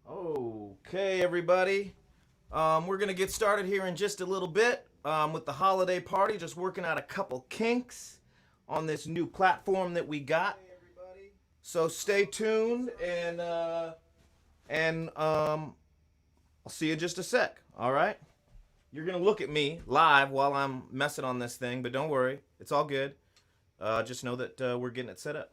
Okay, everybody. We're going to get started here in just a little bit with the holiday party. Just working out a couple kinks on this new platform that we got. So stay tuned and I'll see you in just a sec. All right? You're going to look at me live while I'm messing on this thing, but don't worry. It's all good. Just know that we're getting it set up.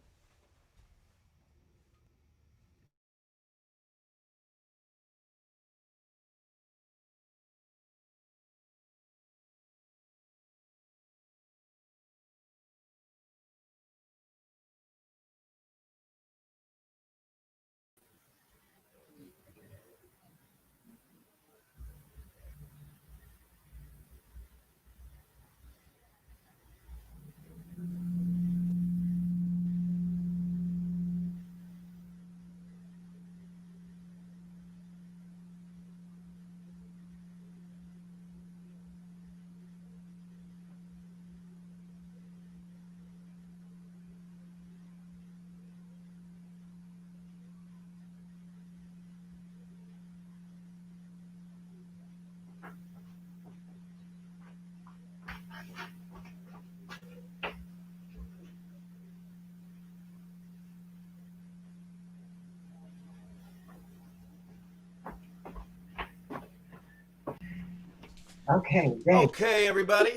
Okay, great. Okay, everybody.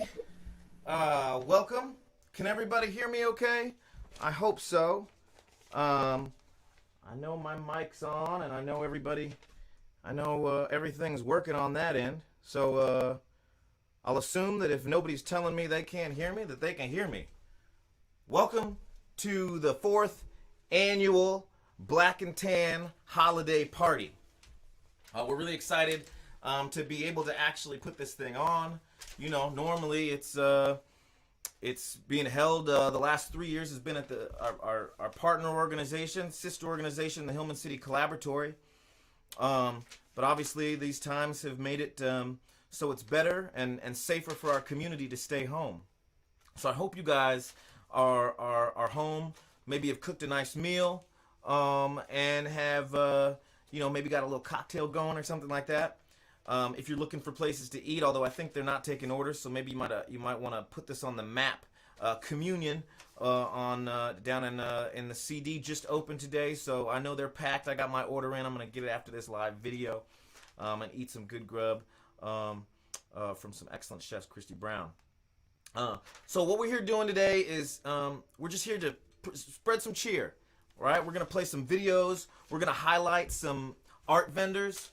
Welcome. Can everybody hear me okay? I hope so. I know my mic's on, and I know everything's working on that end. So I'll assume that if nobody's telling me they can't hear me, that they can hear me. Welcome to the 4th annual Black and Tan holiday party. We're really excited to be able to actually put this thing on. You know, normally it's being held. The last 3 years has been at our partner organization, sister organization, the Hillman City Collaboratory. But obviously these times have made it so it's better and safer for our community to stay home. So I hope you guys are home. Maybe have cooked a nice meal and have maybe got a little cocktail going or something like that. If you're looking for places to eat, although I think they're not taking orders, so maybe you might want to put this on the map. Communion down in the CD just opened today, so I know they're packed. I got my order in. I'm gonna get it after this live video and eat some good grub from some excellent chefs, Christy Brown. So what we're here doing today is we're just here to spread some cheer. All right, we're gonna play some videos. We're gonna highlight some art vendors.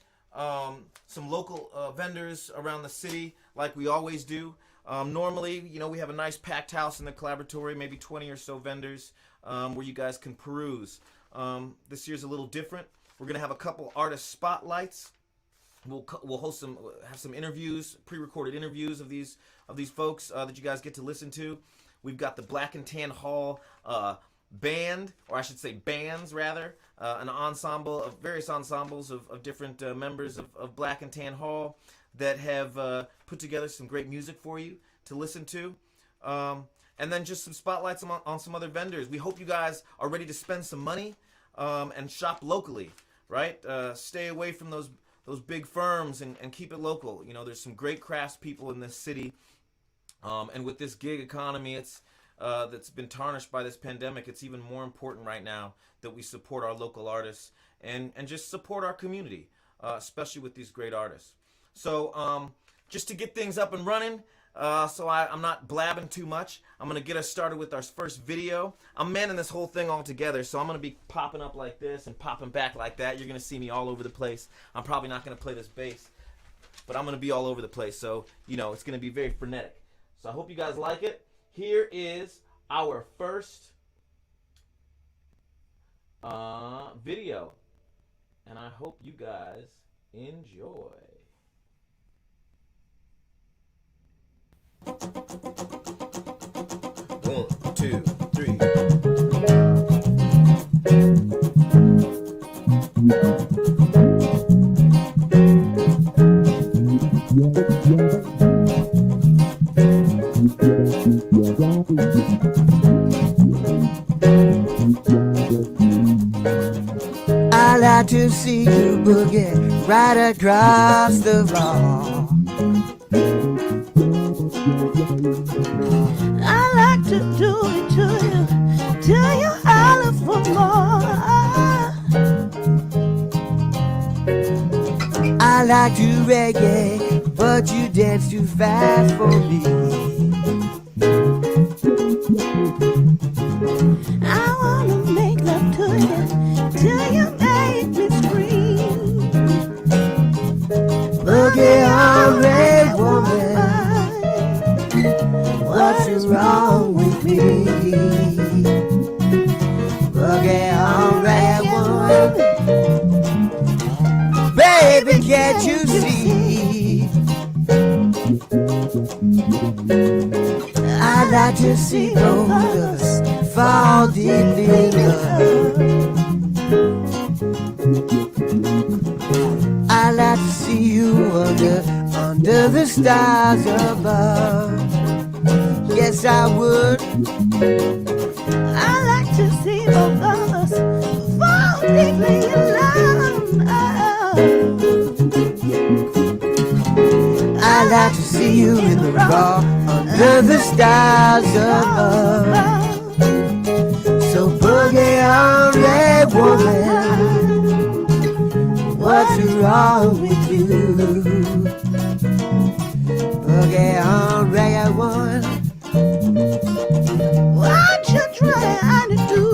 Some local vendors around the city, like we always do. Normally, we have a nice packed house in the Collaboratory, maybe 20 or so vendors where you guys can peruse. This year's a little different. We're gonna have a couple artist spotlights. We'll have some interviews, pre-recorded interviews of these folks that you guys get to listen to. We've got the Black and Tan Hall band, or I should say bands rather, an ensemble of various ensembles of different members of Black and Tan Hall that have put together some great music for you to listen to. And then just some spotlights on some other vendors. We hope you guys are ready to spend some money and shop locally, right? Stay away from those big firms and keep it local. There's some great craftspeople in this city. And with this gig economy, that's been tarnished by this pandemic, it's even more important right now that we support our local artists and just support our community, especially with these great artists. So just to get things up and running, so I'm not blabbing too much, I'm going to get us started with our first video. I'm manning this whole thing all together, so I'm going to be popping up like this and popping back like that. You're going to see me all over the place. I'm probably not going to play this bass, but I'm going to be all over the place, so it's going to be very frenetic. So I hope you guys like it. Here is our first video, and I hope you guys enjoy. 1, 2, 3. I like to to see you boogie right across the bar. I like to do it to you till you holler for more. I like to reggae, but you dance too fast for me. I wanna make love to you till you make me scream. Boogie on, red woman, what's wrong with me? Boogie on, red woman, baby, can't you see? I'd like to see both of us fall deeply in love. I'd like to see you under the stars above. Yes, I would. I'd like to see both of us fall deeply in love. I'd like to see you in the raw under the stars above. So boogie on, red woman, what's wrong with you? Boogie on, red woman, what you trying to do?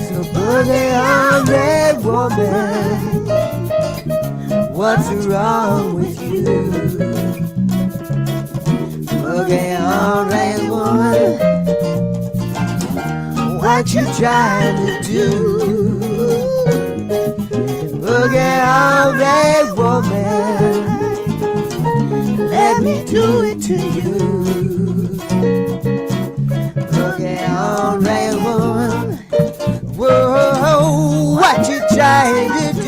So boogie on, red woman, what's wrong with you? Boogie on, red woman, what you trying to do? Boogie on, red woman, let me do it to you. Boogie on, red woman, whoa, what you trying to do?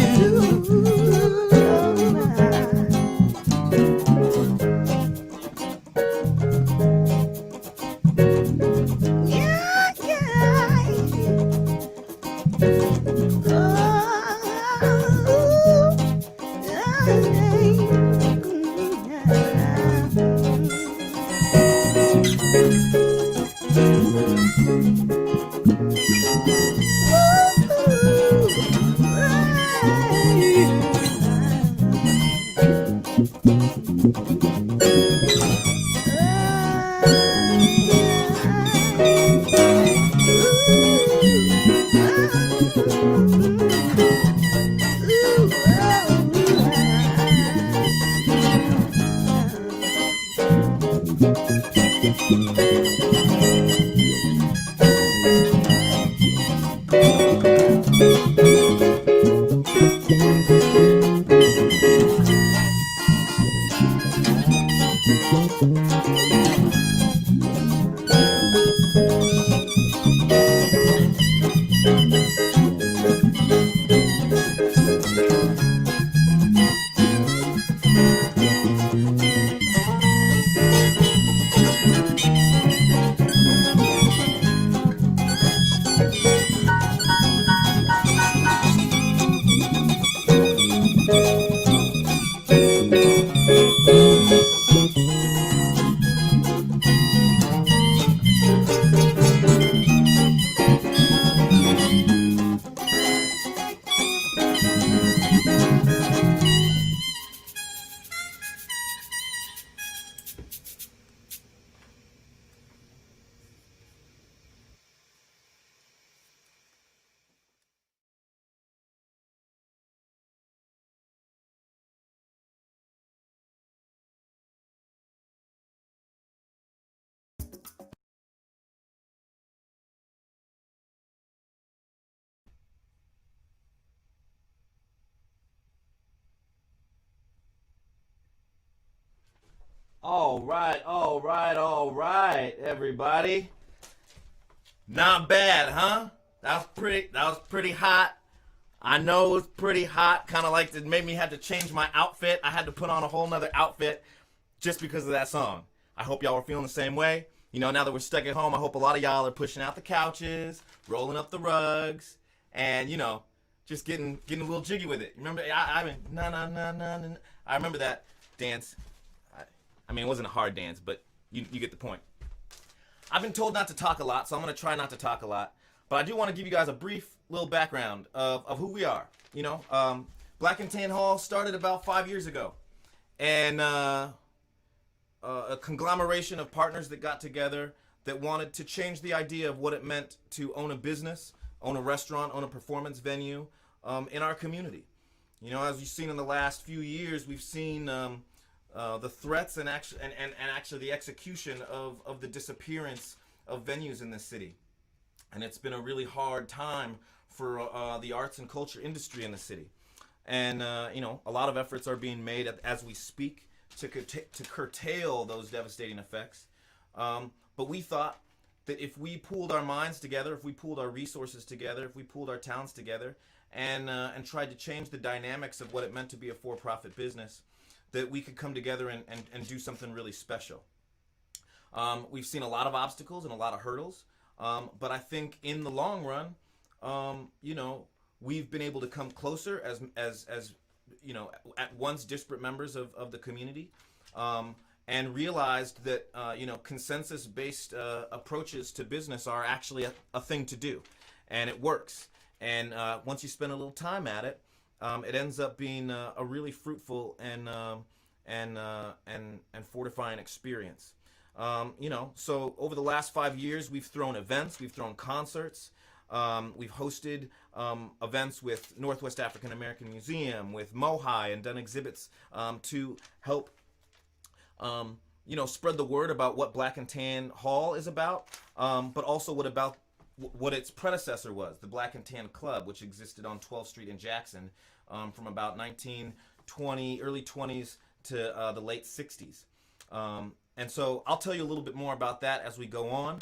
All right, everybody. Not bad, huh? That was pretty hot. I know it was pretty hot. Kind of like it made me have to change my outfit. I had to put on a whole nother outfit just because of that song. I hope y'all are feeling the same way. You know, now that we're stuck at home, I hope a lot of y'all are pushing out the couches, rolling up the rugs, and you know, just getting a little jiggy with it. Remember, I mean, na. I remember that dance. I mean, it wasn't a hard dance, but you get the point. I've been told not to talk a lot, so I'm going to try not to talk a lot. But I do want to give you guys a brief little background of who we are. You know, Black and Tan Hall started about 5 years ago. And a conglomeration of partners that got together that wanted to change the idea of what it meant to own a business, own a restaurant, own a performance venue in our community. You know, as you've seen in the last few years, we've seen the threats and actually the execution of the disappearance of venues in this city. And it's been a really hard time for the arts and culture industry in the city. And, you know, a lot of efforts are being made as we speak to curtail those devastating effects. But we thought that if we pooled our minds together, if we pooled our resources together, if we pooled our towns together, and tried to change the dynamics of what it meant to be a for-profit business, that we could come together and do something really special. We've seen a lot of obstacles and a lot of hurdles. But I think in the long run, you know, we've been able to come closer as you know, at once disparate members of the community, and realized that you know, consensus-based approaches to business are actually a thing to do, and it works. And once you spend a little time at it, it ends up being a really fruitful and fortifying experience. You know, so over the last 5 years, we've thrown events, we've thrown concerts, we've hosted events with Northwest African American Museum, with MOHI, and done exhibits to help, you know, spread the word about what Black and Tan Hall is about, but also what its predecessor was, the Black and Tan Club, which existed on 12th Street in Jackson from about 1920, early 20s to the late 60s. And so I'll tell you a little bit more about that as we go on.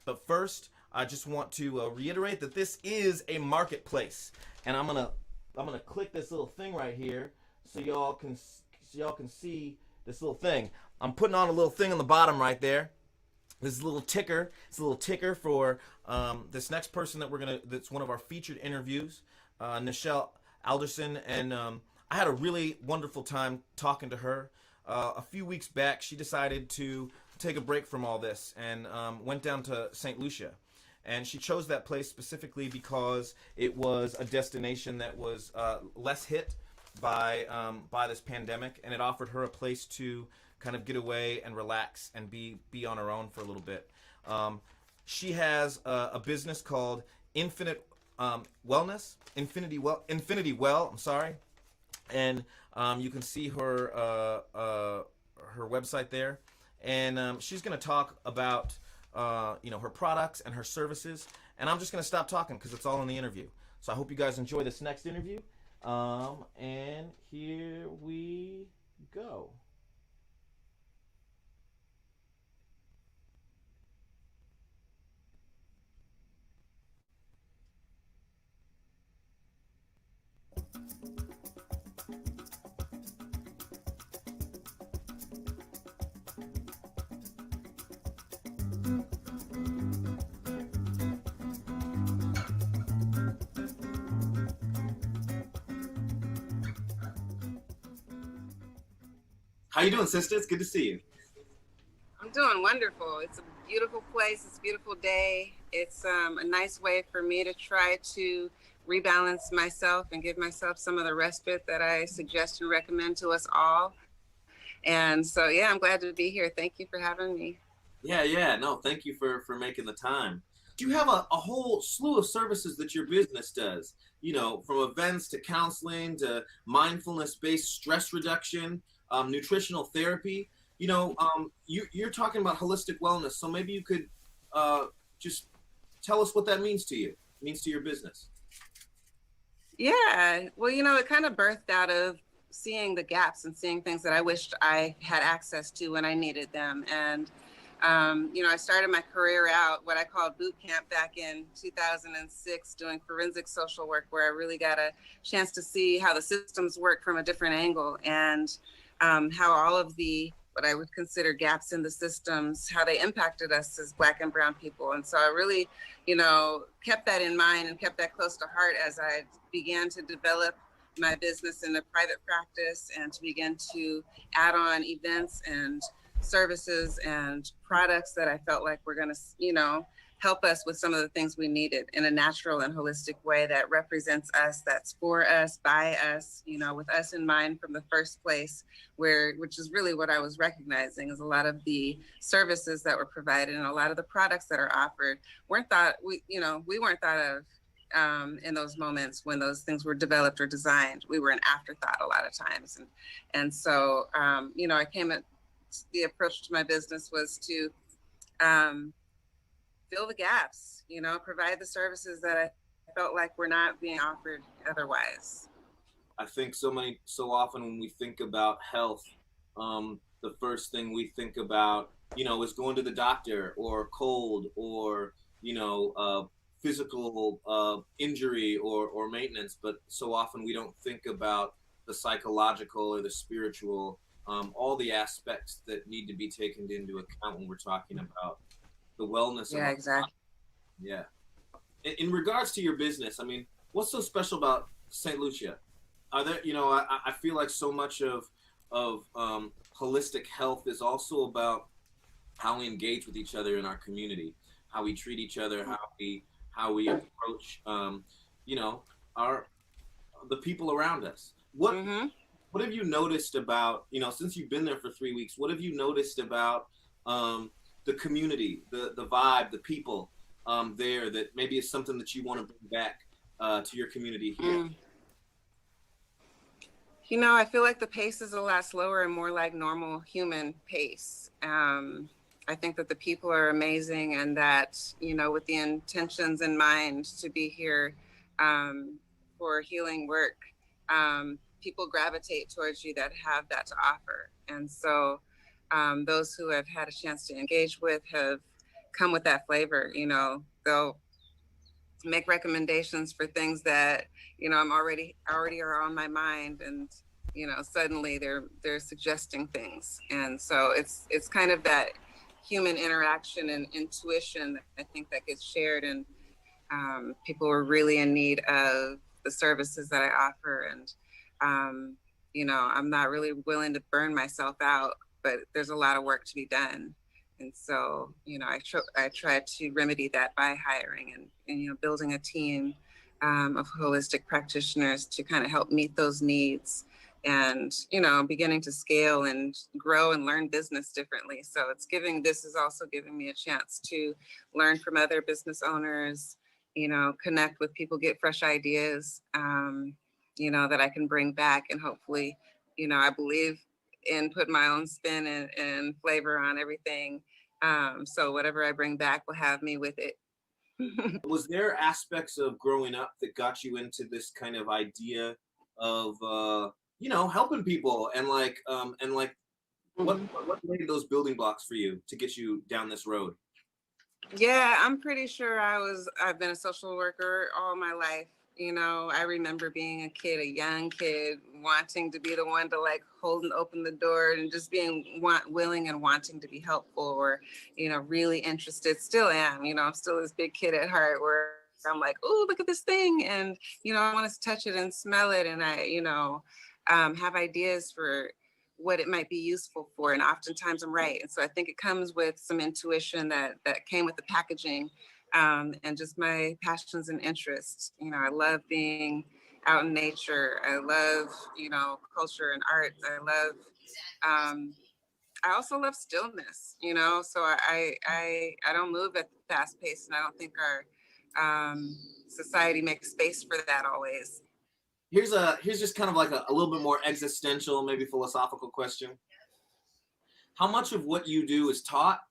But first, I just want to reiterate that this is a marketplace, and I'm gonna click this little thing right here so y'all can see this little thing. I'm putting on a little thing on the bottom right there. This is a little ticker. It's a little ticker for this next person that's one of our featured interviews, Nichelle Alderson, and I had a really wonderful time talking to her. A few weeks back, she decided to take a break from all this and went down to St. Lucia. And she chose that place specifically because it was a destination that was less hit by this pandemic, and it offered her a place to kind of get away and relax and be on her own for a little bit. She has a business called Infinity Well. I'm sorry. And you can see her website there, and she's going to talk about you know, her products and her services. And I'm just going to stop talking because it's all in the interview. So I hope you guys enjoy this next interview. And here we go. How you doing, sister? It's good to see you. I'm doing wonderful. It's a beautiful place. It's a beautiful day. It's a nice way for me to try to rebalance myself and give myself some of the respite that I suggest and recommend to us all. And so, yeah, I'm glad to be here. Thank you for having me. Yeah. No, thank you for making the time. You have a whole slew of services that your business does, you know, from events to counseling to mindfulness-based stress reduction, nutritional therapy. You know, you're talking about holistic wellness, so maybe you could just tell us what that means to you, means to your business. Yeah, well, you know, it kind of birthed out of seeing the gaps and seeing things that I wished I had access to when I needed them. And I started my career out what I called boot camp back in 2006, doing forensic social work, where I really got a chance to see how the systems work from a different angle, and how all of the what I would consider gaps in the systems, how they impacted us as Black and brown people. And so I really, kept that in mind and kept that close to heart as I began to develop my business in a private practice and to begin to add on events and services and products that I felt like were going to, help us with some of the things we needed in a natural and holistic way that represents us, that's for us, by us, with us in mind from the first place, which is really what I was recognizing, is a lot of the services that were provided and a lot of the products that are offered we weren't thought of in those moments when those things were developed or designed. We were an afterthought a lot of times. And so, I came at the approach to my business was to fill the gaps, provide the services that I felt like were not being offered otherwise. I think so often when we think about health, the first thing we think about, is going to the doctor or cold or, physical injury or maintenance. But so often we don't think about the psychological or the spiritual, all the aspects that need to be taken into account when we're talking about the wellness. Yeah, exactly. Yeah. In regards to your business, I mean, what's so special about St. Lucia? Are there, I feel like so much of holistic health is also about how we engage with each other in our community, how we treat each other, how we approach, the people around us. What have you noticed about, since you've been there for 3 weeks, what have you noticed about the community, the vibe, the people there that maybe is something that you want to bring back to your community here? I feel like the pace is a lot slower and more like normal human pace. I think that the people are amazing, and that, with the intentions in mind to be here for healing work, people gravitate towards you that have that to offer. And so those who have had a chance to engage with have come with that flavor. They'll make recommendations for things that, I'm already are on my mind, and, suddenly they're suggesting things. And so it's kind of that human interaction and intuition, I think, that gets shared, and people are really in need of the services that I offer. And, I'm not really willing to burn myself out, but there's a lot of work to be done. And so, I try to remedy that by hiring and building a team of holistic practitioners to kind of help meet those needs, and, beginning to scale and grow and learn business differently. So this is also giving me a chance to learn from other business owners, connect with people, get fresh ideas, that I can bring back, and hopefully, I believe in put my own spin and flavor on everything. So whatever I bring back will have me with it. Was there aspects of growing up that got you into this kind of idea of, helping people and what laid those building blocks for you to get you down this road? Yeah, I'm pretty sure I've been a social worker all my life. I remember being a young kid, wanting to be the one to hold and open the door, and just being willing and wanting to be helpful, or, really interested. Still am, I'm still this big kid at heart, where I'm like, oh, look at this thing. And, I want to touch it and smell it. And I, have ideas for what it might be useful for. And oftentimes I'm right. And so I think it comes with some intuition that came with the packaging. And just my passions and interests. I love being out in nature. I love, culture and art. I also love stillness, so I don't move at the fast pace, and I don't think our society makes space for that always. Here's just kind of like a little bit more existential, maybe philosophical question. How much of what you do is taught?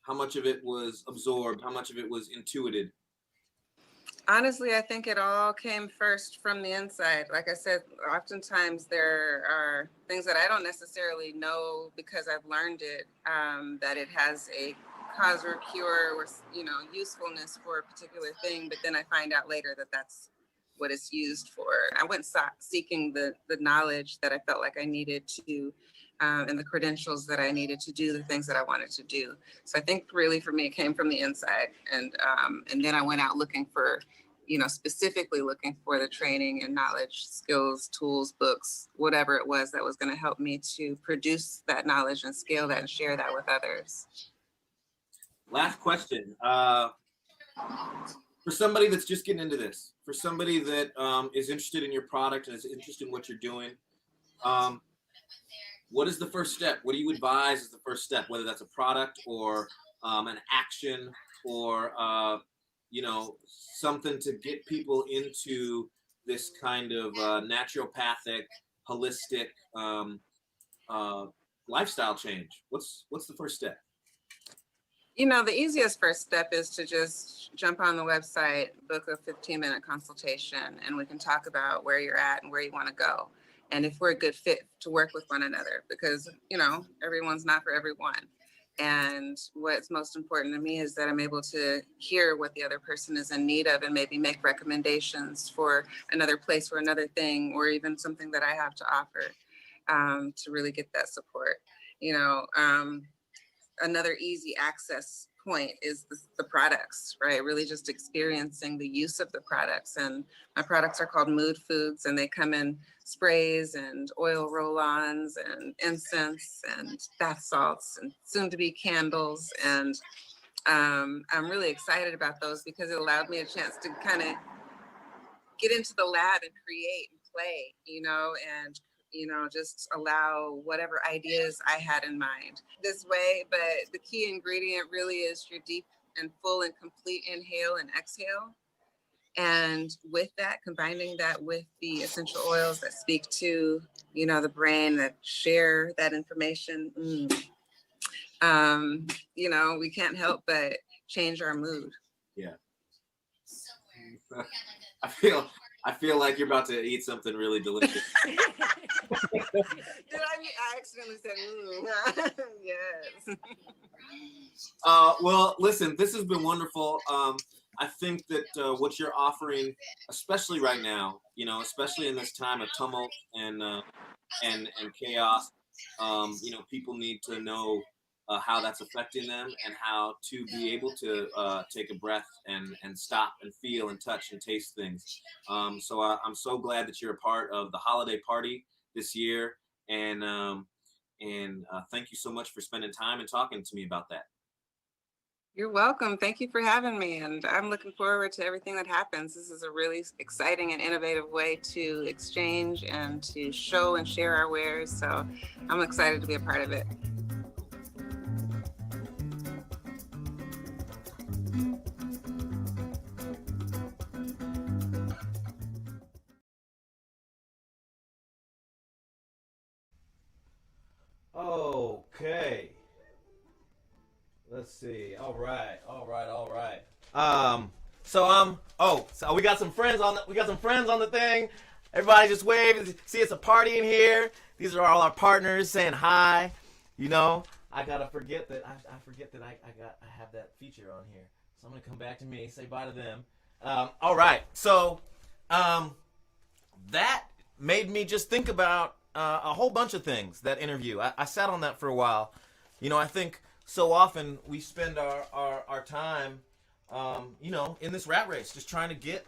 How much of it was absorbed? How much of it was intuited? Honestly, I think it all came first from the inside. Like I said, oftentimes there are things that I don't necessarily know because I've learned it, that it has a cause or cure or, usefulness for a particular thing. But then I find out later that that's what it's used for. I went seeking the knowledge that I felt like I needed to, and the credentials that I needed to do the things that I wanted to do. So I think really for me, it came from the inside. And then I went out looking for, specifically looking for the training and knowledge, skills, tools, books, whatever it was that was going to help me to produce that knowledge and scale that and share that with others. Last question. For somebody that's just getting into this, for somebody that is interested in your product and is interested in what you're doing, what is the first step? What do you advise as the first step, whether that's a product or an action or, something to get people into this kind of naturopathic, holistic lifestyle change? What's the first step? The easiest first step is to just jump on the website, book a 15-minute consultation, and we can talk about where you're at and where you want to go. And if we're a good fit to work with one another, because, everyone's not for everyone. And what's most important to me is that I'm able to hear what the other person is in need of and maybe make recommendations for another place or another thing, or even something that I have to offer, to really get that support. Another easy access point is the products, right? Really just experiencing the use of the products. And my products are called Mood Foods, and they come in sprays and oil roll-ons and incense and bath salts and soon to be candles. And I'm really excited about those because it allowed me a chance to kind of get into the lab and create and play, and just allow whatever ideas I had in mind this way. But the key ingredient really is your deep and full and complete inhale and exhale. And with that, combining that with the essential oils that speak to, the brain, that share that information, we can't help but change our mood. Yeah. I feel like you're about to eat something really delicious. I accidentally said, yes. Well, listen, this has been wonderful. I think that what you're offering, especially right now, especially in this time of tumult and chaos, people need to know how that's affecting them and how to be able to take a breath and stop and feel and touch and taste things. So I'm so glad that you're a part of the holiday party this year, and thank you so much for spending time and talking to me about that. You're welcome. Thank you for having me, and I'm looking forward to everything that happens. This is a really exciting and innovative way to exchange and to show and share our wares, so I'm excited to be a part of it. Okay. Let's see. All right. So we got some friends on the thing. Everybody just wave. See, it's a party in here. These are all our partners saying hi. I gotta forget that I have that feature on here. So I'm gonna come back to me, say bye to them. All right. So that made me just think about a whole bunch of things, that interview. I sat on that for a while. I think so often we spend our time, in this rat race, just trying to get.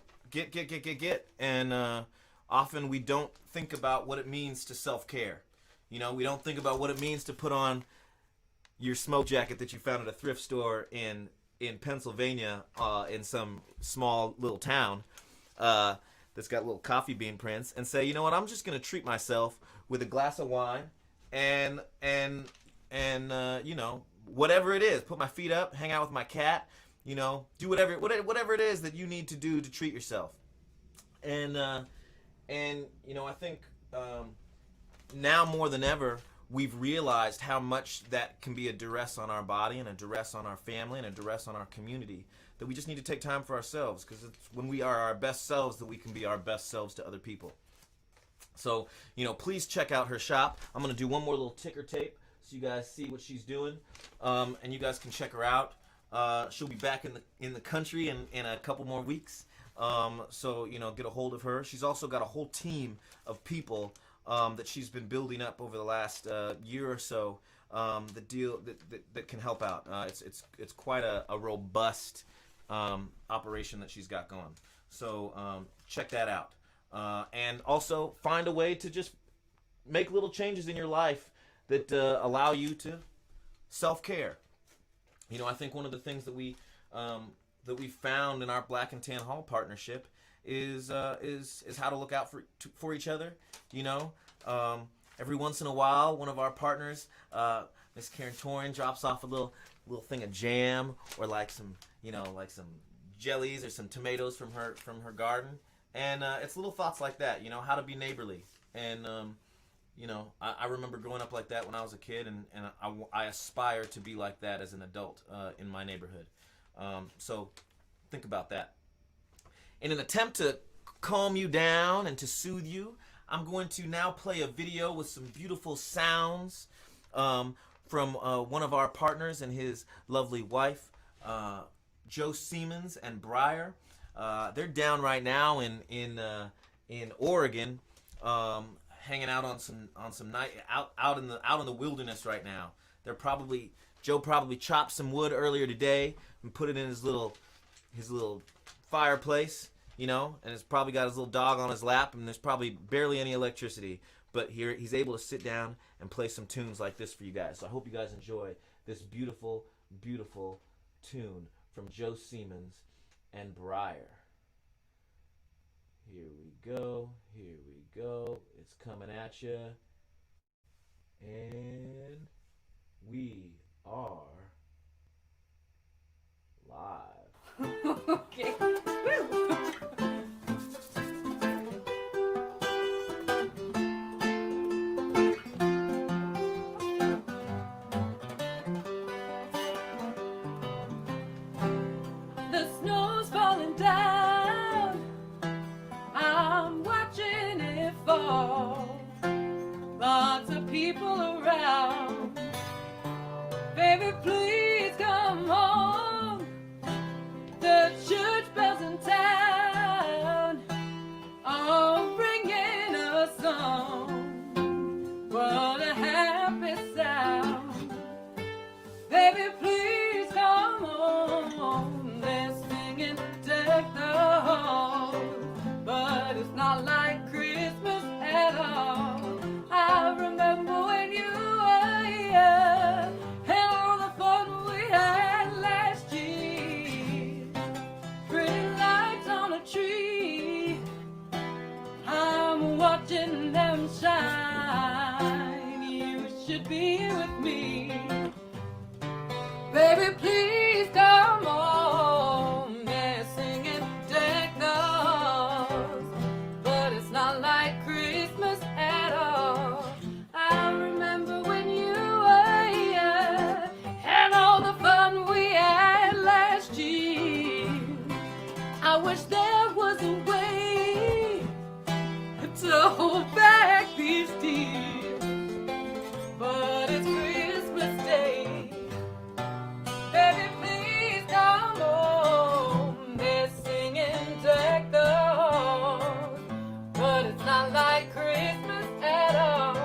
And often we don't think about what it means to self-care. We don't think about what it means to put on your smoke jacket that you found at a thrift store in Pennsylvania, in some small little town that's got little coffee bean prints, and say, you know what, I'm just going to treat myself with a glass of wine and whatever it is, put my feet up, hang out with my cat, do whatever it is that you need to do to treat yourself. And I think now more than ever, we've realized how much that can be a duress on our body and a duress on our family and a duress on our community. that we just need to take time for ourselves, because it's when we are our best selves that we can be our best selves to other people. So, please check out her shop. I'm going to do one more little ticker tape so you guys see what she's doing, and you guys can check her out. She'll be back in the country in a couple more weeks. So, get a hold of her. She's also got a whole team of people that she's been building up over the last year or so that can help out. It's quite a robust operation that she's got going. So check that out. And also find a way to just make little changes in your life that allow you to self-care. I think one of the things that we found in our Black and Tan Hall partnership is how to look out for each other. Every once in a while, one of our partners, Miss Karen Torin, drops off a little thing of jam, or like some jellies or some tomatoes from her garden, and it's little thoughts like that. How to be neighborly, and I remember growing up like that when I was a kid, and I aspire to be like that as an adult in my neighborhood. So think about that. In an attempt to calm you down and to soothe you, I'm going to now play a video with some beautiful sounds from one of our partners and his lovely wife, Joe Siemens and Briar. They're down right now in Oregon, hanging out on some night out in the wilderness right now. Joe probably chopped some wood earlier today and put it in his little fireplace, and he's probably got his little dog on his lap, and there's probably barely any electricity. But here he's able to sit down and play some tunes like this for you guys. So I hope you guys enjoy this beautiful, beautiful tune from Joe Siemens and Briar. Here we go. Here we go. It's coming at you. And we are live. Okay. The snow's falling down. I'm watching it fall. Lots of people around. Baby, please come home. The church bells in town are ringing a song. What a happy sound. Baby, please come home. They're singing Deck the Hall, but it's not like Christmas at all. I remember when you were here and all the fun we had last year. Pretty lights on a tree, I'm watching them shine. You should be with me. Baby, please come home. They're singing Deck the Halls, but it's not like Christmas at all. I remember when you were here and all the fun we had last year. I wish there was a way to hold back these tears, but it's Christmas Day. Baby, please come home. They're singing Deck the Halls, but it's not like Christmas at all.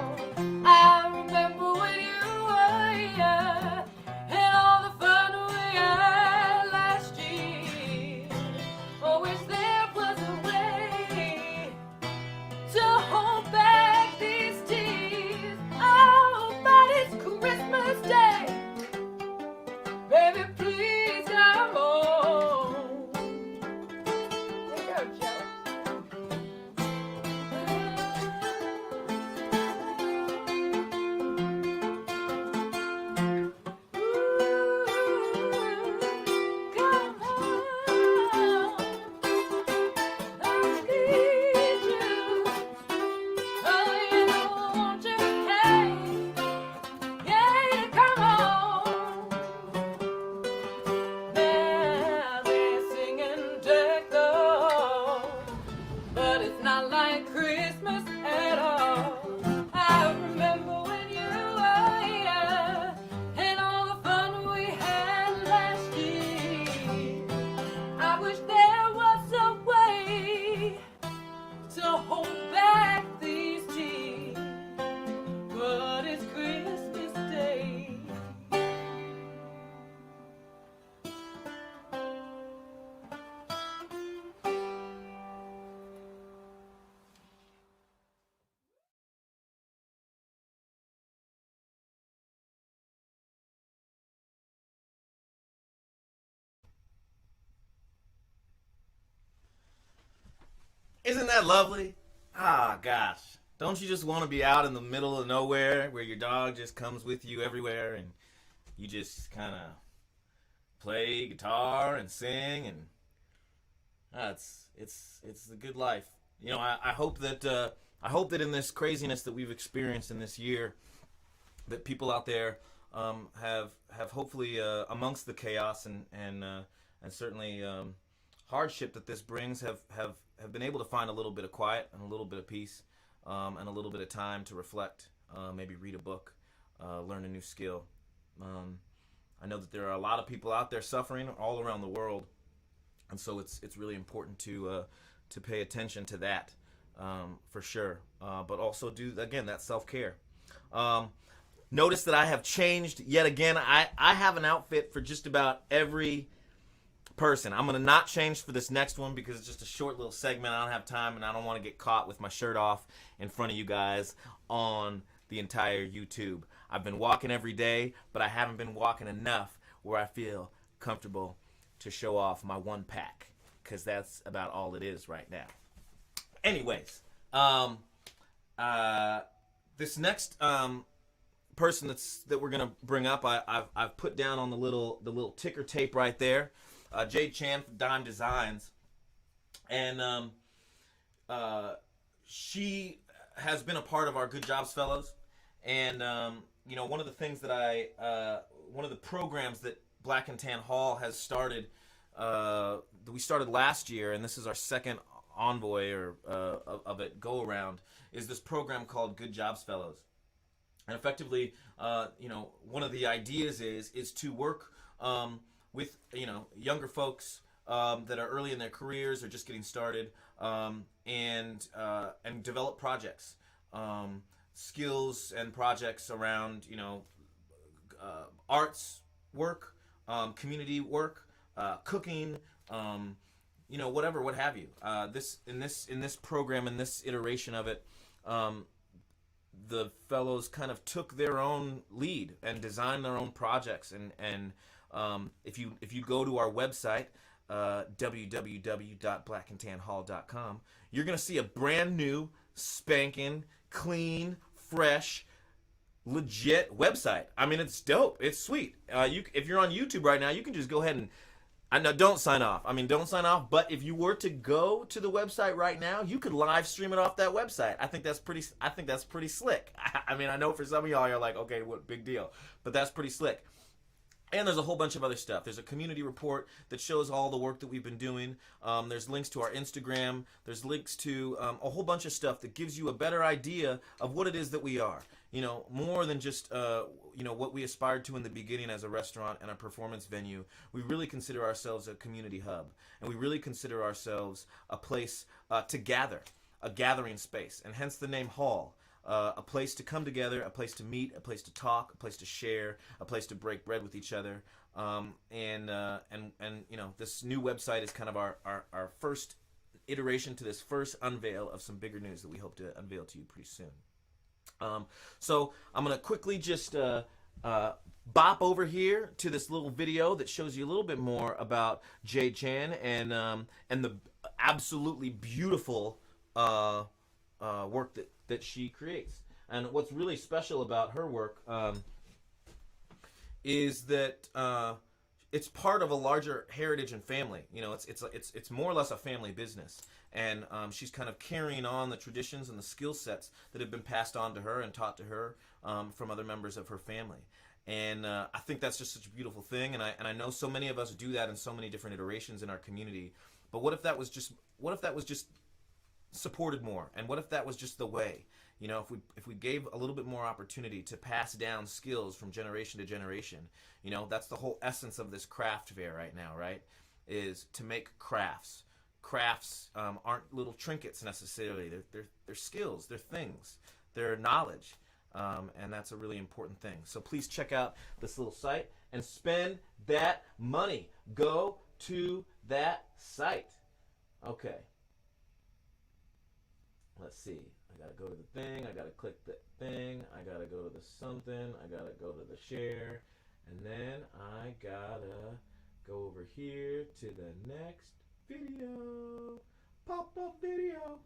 I remember when you were here and all the fun we had last year. I wish there was a way to hold back these tears. Oh, but it's Christmas Day. Baby, please come home. There you go, Joe. Come home. I need you. Oh, you know, won't you? Hey, yeah, come home. There Isn't that lovely? Ah, gosh. Don't you just want to be out in the middle of nowhere where your dog just comes with you everywhere and you just kind of play guitar and sing and it's a good life. You know, I hope that in this craziness that we've experienced in this year, that people out there have hopefully amongst the chaos and certainly hardship that this brings have been able to find a little bit of quiet and a little bit of peace and a little bit of time to reflect, maybe read a book, learn a new skill. I know that there are a lot of people out there suffering all around the world, and so it's really important to pay attention to that for sure. But also do again that self-care. Notice that I have changed yet again. I have an outfit for just about every person. I'm going to not change for this next one because it's just a short little segment. I don't have time and I don't want to get caught with my shirt off in front of you guys on the entire YouTube. I've been walking every day, but I haven't been walking enough where I feel comfortable to show off my one pack, because that's about all it is right now. Anyways, this next person that we're gonna bring up, I've put down on the little ticker tape right there, Jade Chan from Dime Designs, and she has been a part of our Good Jobs Fellows, and you know, one of the things that one of the programs that Black and Tan Hall has started, that we started last year, and this is our second envoy or of it go around, is this program called Good Jobs Fellows. And effectively, you know, one of the ideas is to work with, you know, younger folks that are early in their careers or just getting started, and develop projects, skills and projects around, you know, arts work, community work, cooking, you know, whatever, what have you. In this program, in this iteration of it, the fellows kind of took their own lead and designed their own projects. And if you go to our website, www.blackandtanhall.com, you're gonna see a brand new, spanking, clean, fresh, legit website. I mean, it's dope. It's sweet. If you're on YouTube right now, you can just go ahead and, I know, don't sign off. I mean, don't sign off. But if you were to go to the website right now, you could live stream it off that website. I think that's pretty slick. I mean, I know for some of y'all, you're like, okay, what big deal? But that's pretty slick. And there's a whole bunch of other stuff. There's a community report that shows all the work that we've been doing. There's links to our Instagram. There's links to a whole bunch of stuff that gives you a better idea of what it is that we are. You know, more than just, you know, what we aspired to in the beginning as a restaurant and a performance venue. We really consider ourselves a community hub. And we really consider ourselves a place to gather, a gathering space. And hence the name Hall. A place to come together, a place to meet, a place to talk, a place to share, a place to break bread with each other. And you know, this new website is kind of our first iteration to this first unveil of some bigger news that we hope to unveil to you pretty soon. So I'm going to quickly just bop over here to this little video that shows you a little bit more about Jade Chan and the absolutely beautiful work that she creates. And what's really special about her work is that it's part of a larger heritage and family. You know, it's more or less a family business, and she's kind of carrying on the traditions and the skill sets that have been passed on to her and taught to her from other members of her family. And I think that's just such a beautiful thing, and I know so many of us do that in so many different iterations in our community. But what if that was just supported more, and what if that was just the way? You know, if we gave a little bit more opportunity to pass down skills from generation to generation. You know, that's the whole essence of this craft fair right now, right? Is to make crafts. Crafts aren't little trinkets necessarily. They're skills, they're things, they're knowledge, and that's a really important thing. So please check out this little site and spend that money. Go to that site. Okay. Let's see. I gotta go to the thing. I gotta click the thing. I gotta go to the something. I gotta go to the share. And then I gotta go over here to the next video. Pop pop-up video.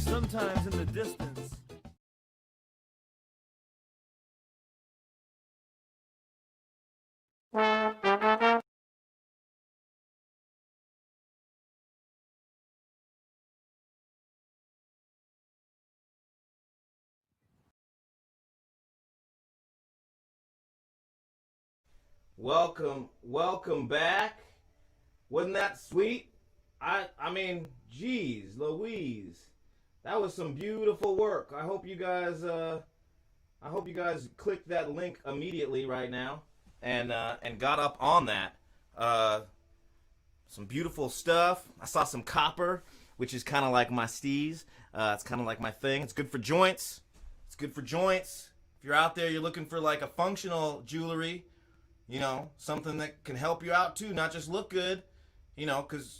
Sometimes in the distance. Welcome back. Wasn't that sweet? I mean, geez, Louise, that was some beautiful work. I hope you guys clicked that link immediately right now and got up on that. Some beautiful stuff. I saw some copper, which is kind of like my steez. It's kind of like my thing. It's good for joints. It's good for joints. If you're out there, you're looking for like a functional jewelry, you know, something that can help you out too, not just look good, because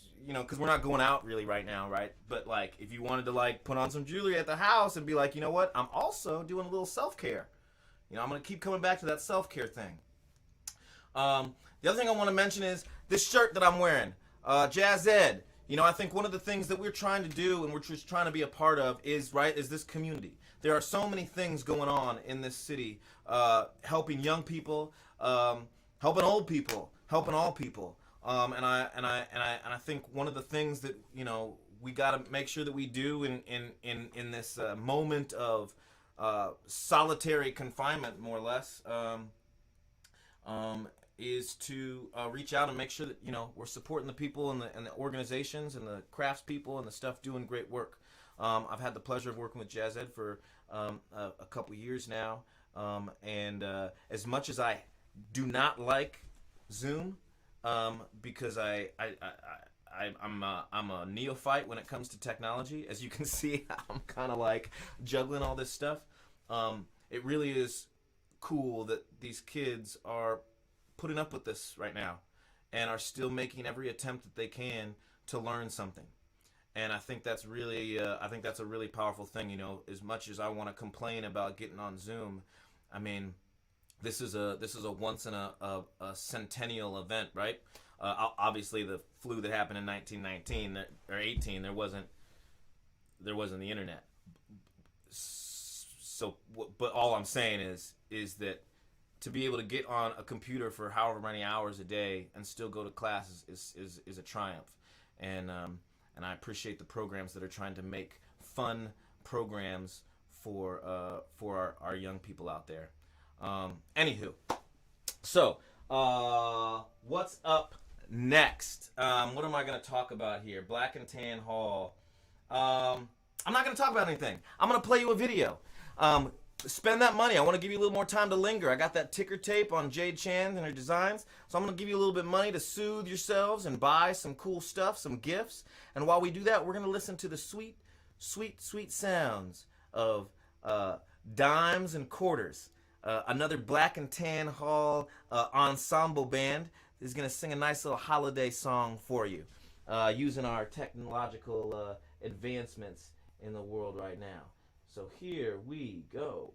we're not going out really right now, right? But like, if you wanted to like put on some jewelry at the house and be like, you know what, I'm also doing a little self-care. I'm gonna keep coming back to that self-care thing. The other thing I want to mention is this shirt that I'm wearing, Jazz Ed. I think one of the things that we're trying to do and we're just trying to be a part of is this community. There are so many things going on in this city, helping young people, helping old people, helping all people. And I think one of the things that we got to make sure that we do in this moment of solitary confinement, more or less, is to reach out and make sure that we're supporting the people and the organizations and the crafts people and the stuff doing great work. I've had the pleasure of working with Jazz Ed for a couple years now, and as much as I do not like Zoom, because I'm a neophyte when it comes to technology. As you can see, I'm kind of like juggling all this stuff. It really is cool that these kids are putting up with this right now and are still making every attempt that they can to learn something. And I think that's really, that's a really powerful thing. As much as I want to complain about getting on Zoom, I mean, this is a once in a centennial event, right? Obviously, the flu that happened in 1919 or 18, there wasn't the internet. So, but all I'm saying is that to be able to get on a computer for however many hours a day and still go to class is a triumph. And I appreciate the programs that are trying to make fun programs for our young people out there. Anywho, so what's up next? What am I going to talk about here? Black and Tan Hall. I'm not going to talk about anything. I'm going to play you a video. Spend that money. I want to give you a little more time to linger. I got that ticker tape on Jade Chan and her designs, so I'm going to give you a little bit of money to soothe yourselves and buy some cool stuff, some gifts. And while we do that, we're going to listen to the sweet, sweet, sweet sounds of dimes and quarters. Another Black and Tan Hall ensemble band. is going to sing a nice little holiday song for you, using our technological advancements in the world right now. So here we go.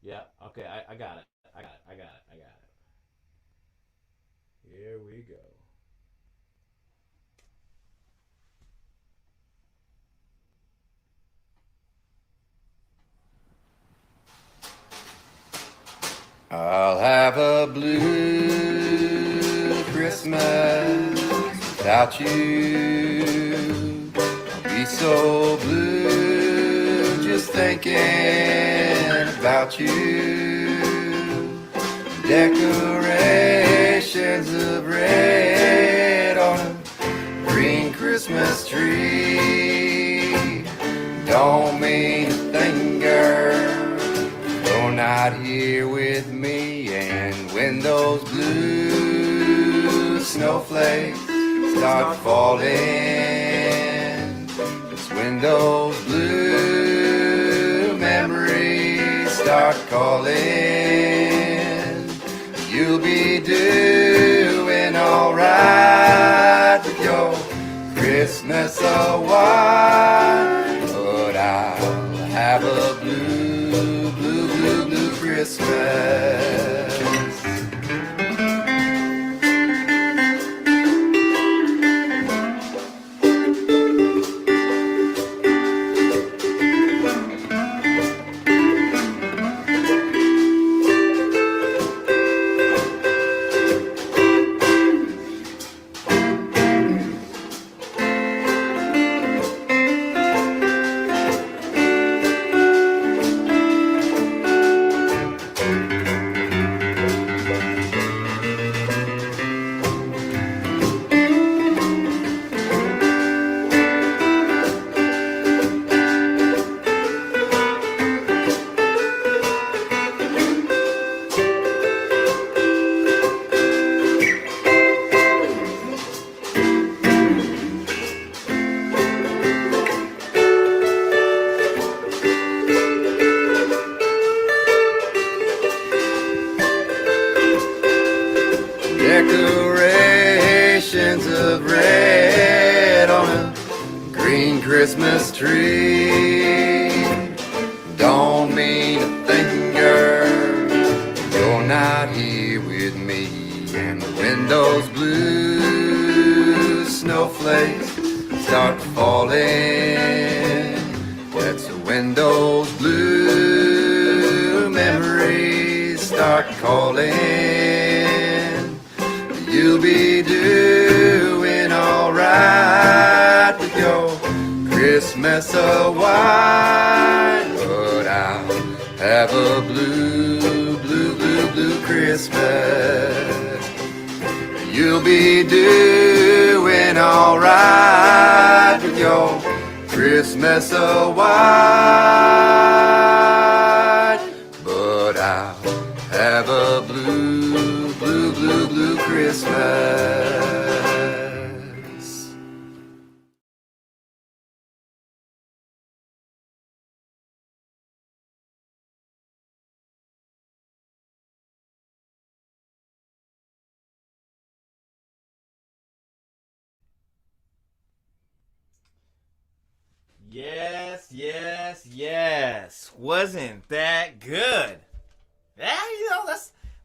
Yeah, okay, I got it. I got it. Here we go. I'll have a blue Christmas without you. I'll be so blue just thinking about you. Decorations of red on a green Christmas tree don't mean a thing, girl. You're not here with me, and when those blue snowflakes start falling, it's when those blue memories start calling. You'll be doing alright with your Christmas white, but I'll have a blue Christmas. Decorations of red on a green Christmas tree don't mean a thing, girl. You're not here with me, and when those blue snowflakes start falling, that's when those blue memories start calling. You'll be doing alright with your Christmas white, but I'll have a blue Christmas. You'll be doing alright with your Christmas white, but I'll have a blue Christmas. Yes. Wasn't that good? Yeah,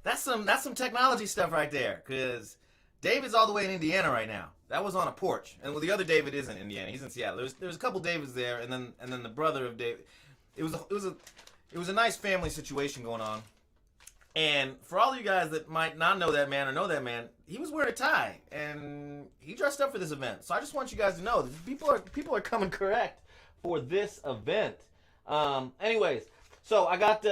that's some technology stuff right there. Cause David's all the way in Indiana right now. That was on a porch, and well, the other David isn't in Indiana. He's in Seattle. There's a couple Davids there, and then the brother of David. It was a nice family situation going on. And for all of you guys that might not know that man or know that man, he was wearing a tie and he dressed up for this event. So I just want you guys to know that people are coming correct for this event. Anyways, so I got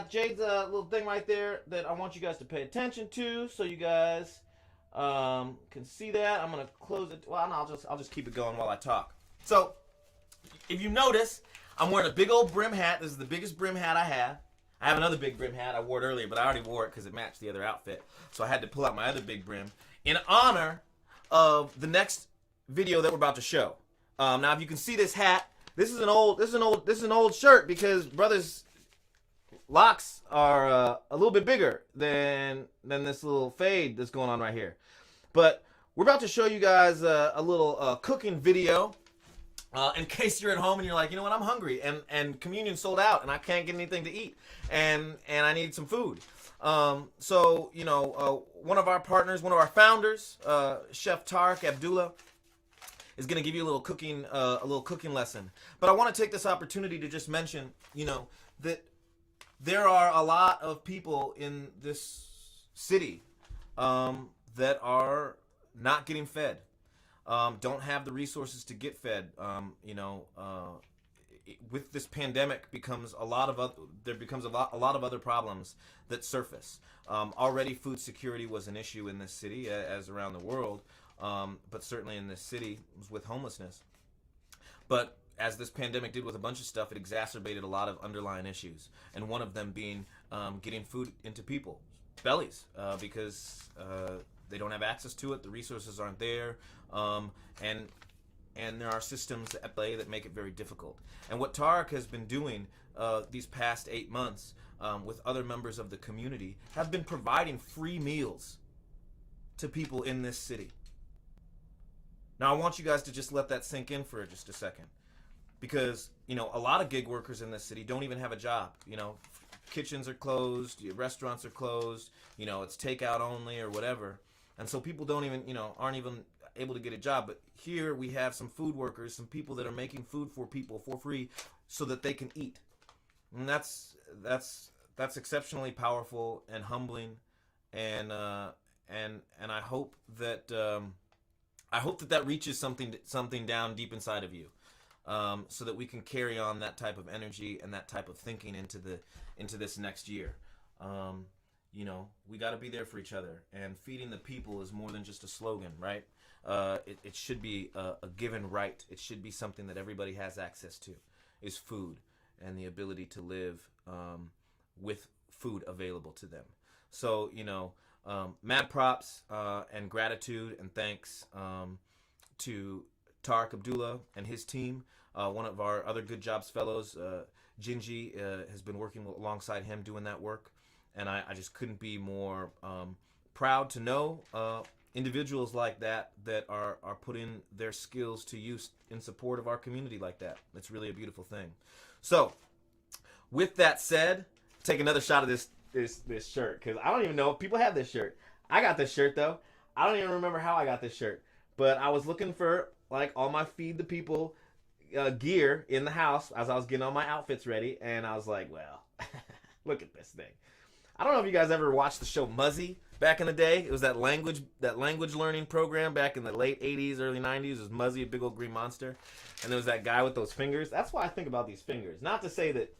Jade's little thing right there that I want you guys to pay attention to, so you guys can see that. I'm gonna close it. Well, no, I'll just keep it going while I talk. So if you notice, I'm wearing a big old brim hat. This is the biggest brim hat I have. I have another big brim hat. I wore it earlier, but I already wore it because it matched the other outfit. So I had to pull out my other big brim in honor of the next video that we're about to show. Now, if you can see this hat, This is an old shirt because brother's locks are a little bit bigger than this little fade that's going on right here. But we're about to show you guys a little cooking video. In case you're at home and you're like, you know what, I'm hungry and communion sold out and I can't get anything to eat and I need some food. So you know, one of our partners, one of our founders, Chef Tarek Abdullah, is going to give you a little cooking lesson. But I want to take this opportunity to just mention, you know, that there are a lot of people in this city that are not getting fed. Don't have the resources to get fed. With this pandemic becomes a lot of other problems that surface. Already food security was an issue in this city as around the world, but certainly in this city with homelessness. But as this pandemic did with a bunch of stuff, it exacerbated a lot of underlying issues, and one of them being getting food into people's bellies because they don't have access to it, the resources aren't there, and there are systems at play that make it very difficult. And what Tarek has been doing these past 8 months with other members of the community have been providing free meals to people in this city. Now I want you guys to just let that sink in for just a second, because you know, a lot of gig workers in this city don't even have a job. You know, kitchens are closed, restaurants are closed, you know, it's takeout only or whatever. And so people don't even, you know, aren't even able to get a job. But here we have some food workers, some people that are making food for people for free so that they can eat. And that's exceptionally powerful and humbling, and I hope that that reaches something down deep inside of you, so that we can carry on that type of energy and that type of thinking into this next year. You know, we got to be there for each other, and feeding the people is more than just a slogan, right? It should be a given right. It should be something that everybody has access to, is food and the ability to live with food available to them. So, you know, mad props and gratitude and thanks to Tarek Abdullah and his team. One of our other Good Jobs fellows, Gingy, has been working alongside him doing that work. And I just couldn't be more proud to know individuals like that are putting their skills to use in support of our community like that. It's really a beautiful thing. So, with that said, take another shot of this shirt, because I don't even know if people have this shirt. I got this shirt though. I don't even remember how I got this shirt, but I was looking for like all my Feed the People gear in the house as I was getting all my outfits ready, and I was like, well, look at this thing. I don't know if you guys ever watched the show Muzzy back in the day. It was that language learning program back in the late 80s, early 90s. It was Muzzy, a big old green monster. And there was that guy with those fingers. That's why I think about these fingers. Not to say that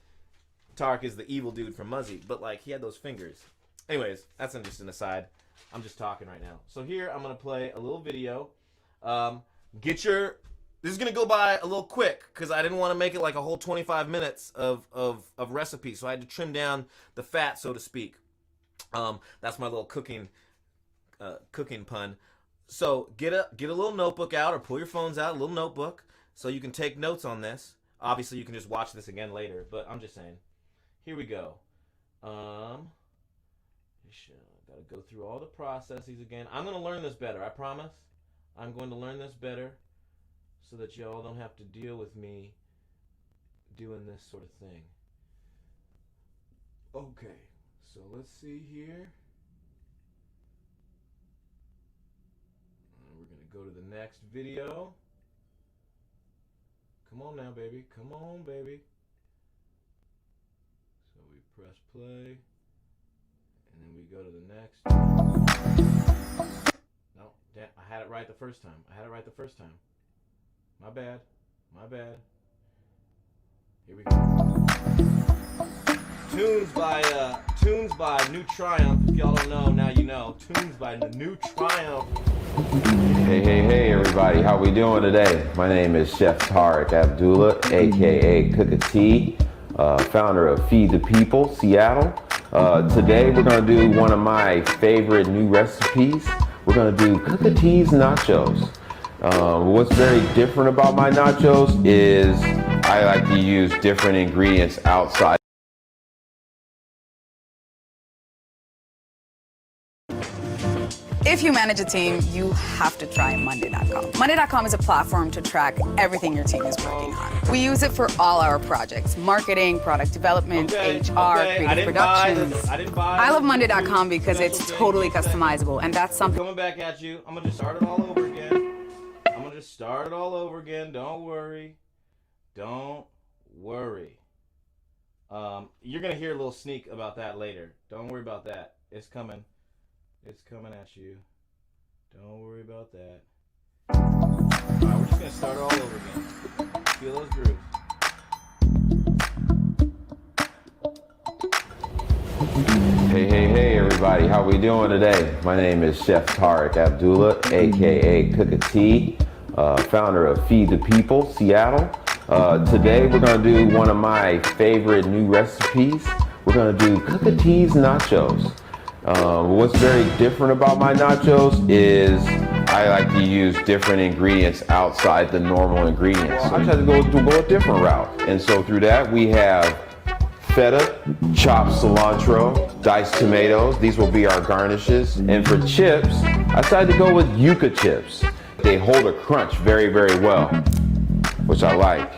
Tarek is the evil dude from Muzzy, but like he had those fingers. Anyways, that's just an aside. I'm just talking right now. So here I'm going to play a little video. This is going to go by a little quick because I didn't want to make it like a whole 25 minutes of recipes. So I had to trim down the fat, so to speak. That's my little cooking pun. So get a little notebook out, or pull your phones out, a little notebook, so you can take notes on this. Obviously, you can just watch this again later, but I'm just saying. Here we go. Got to go through all the processes again. I'm going to learn this better, I promise. I'm going to learn this better, so that y'all don't have to deal with me doing this sort of thing. Okay, so let's see here. We're going to go to the next video. Come on now, baby. Come on, baby. So we press play, and then we go to the next. No, damn, I had it right the first time. My bad. Here we go. Tunes by New Triumph. If y'all don't know, now you know. Tunes by New Triumph. Hey, everybody. How we doing today? My name is Chef Tarek Abdullah, a.k.a. Cook-a-Tea, founder of Feed the People, Seattle. Today, we're going to do one of my favorite new recipes. We're going to do Cook-a-Tea's nachos. What's very different about my nachos is I like to use different ingredients outside. If you manage a team, you have to try Monday.com. Monday.com is a platform to track everything your team is working on. We use it for all our projects: marketing, product development, HR, creative productions. I love Monday.com because it's totally customizable, and that's something. Coming back at you. I'm gonna just start it all over again. Don't worry. You're gonna hear a little sneak about that later. Don't worry about that. It's coming. It's coming at you. Don't worry about that. Alright, we're just gonna start all over again. Feel those grooves. Hey, everybody. How we doing today? My name is Chef Tariq Abdullah, a.k.a. Cooka T, founder of Feed the People, Seattle. Today we're going to do one of my favorite new recipes. We're going to do Cooka T's nachos. What's very different about my nachos is I like to use different ingredients outside the normal ingredients. So I tried to go a different route. And so through that we have feta, chopped cilantro, diced tomatoes. These will be our garnishes. And for chips, I decided to go with yuca chips. They hold a crunch very, very well, which I like.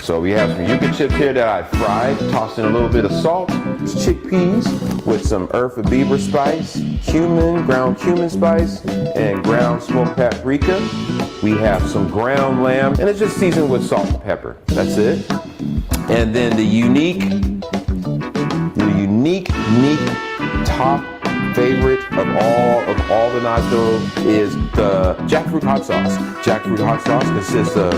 So we have some yuca chips here that I fried, tossed in a little bit of salt, chickpeas with some earth of beaver spice, cumin, ground cumin spice, and ground smoked paprika. We have some ground lamb, and it's just seasoned with salt and pepper. That's it. And then the unique top favorite of all the nachos is the jackfruit hot sauce. Jackfruit hot sauce consists of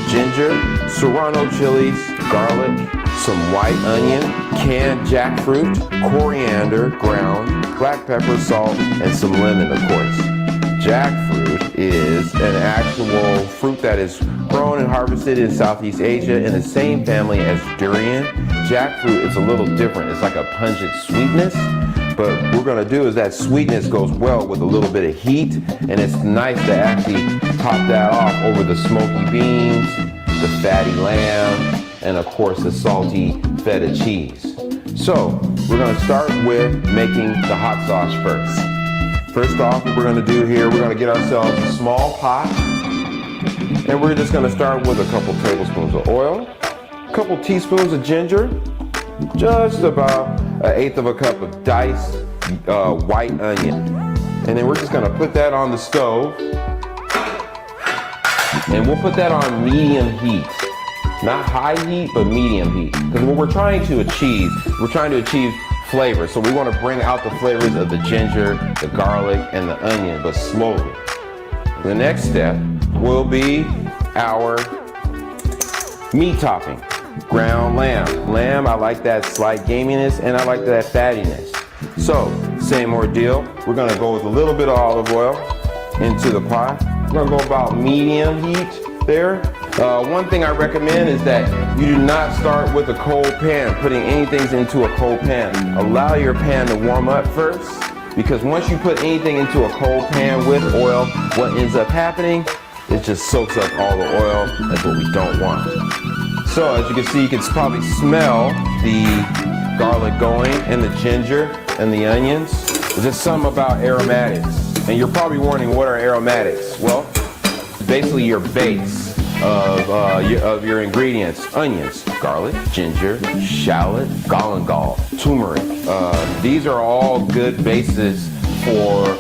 ginger, serrano chilies, garlic, some white onion, canned jackfruit, coriander, ground, black pepper, salt, and some lemon, of course. Jackfruit is an actual fruit that is grown and harvested in Southeast Asia in the same family as durian. Jackfruit is a little different. It's like a pungent sweetness. But what we're gonna do is that sweetness goes well with a little bit of heat, and it's nice to actually top that off over the smoky beans, the fatty lamb, and of course the salty feta cheese. So we're gonna start with making the hot sauce first. First off, what we're gonna do here, we're gonna get ourselves a small pot, and we're just gonna start with a couple tablespoons of oil, a couple teaspoons of ginger, just about 1/8 of a cup of diced white onion. And then we're just gonna put that on the stove, and we'll put that on medium heat. Not high heat, but medium heat. Because what we're trying to achieve flavor. So we want to bring out the flavors of the ginger, the garlic, and the onion, but slowly. The next step will be our meat topping. Ground lamb. Lamb, I like that slight gaminess, and I like that fattiness. So, same ordeal. We're gonna go with a little bit of olive oil into the pot. We're gonna go about medium heat there. One thing I recommend is that you do not start with a cold pan, putting anything into a cold pan. Allow your pan to warm up first, because once you put anything into a cold pan with oil, what ends up happening, it just soaks up all the oil. That's what we don't want. So as you can see, you can probably smell the garlic going, and the ginger, and the onions. There's just something about aromatics. And you're probably wondering, what are aromatics? Well, basically your base of your ingredients: onions, garlic, ginger, shallot, galangal, turmeric. These are all good bases for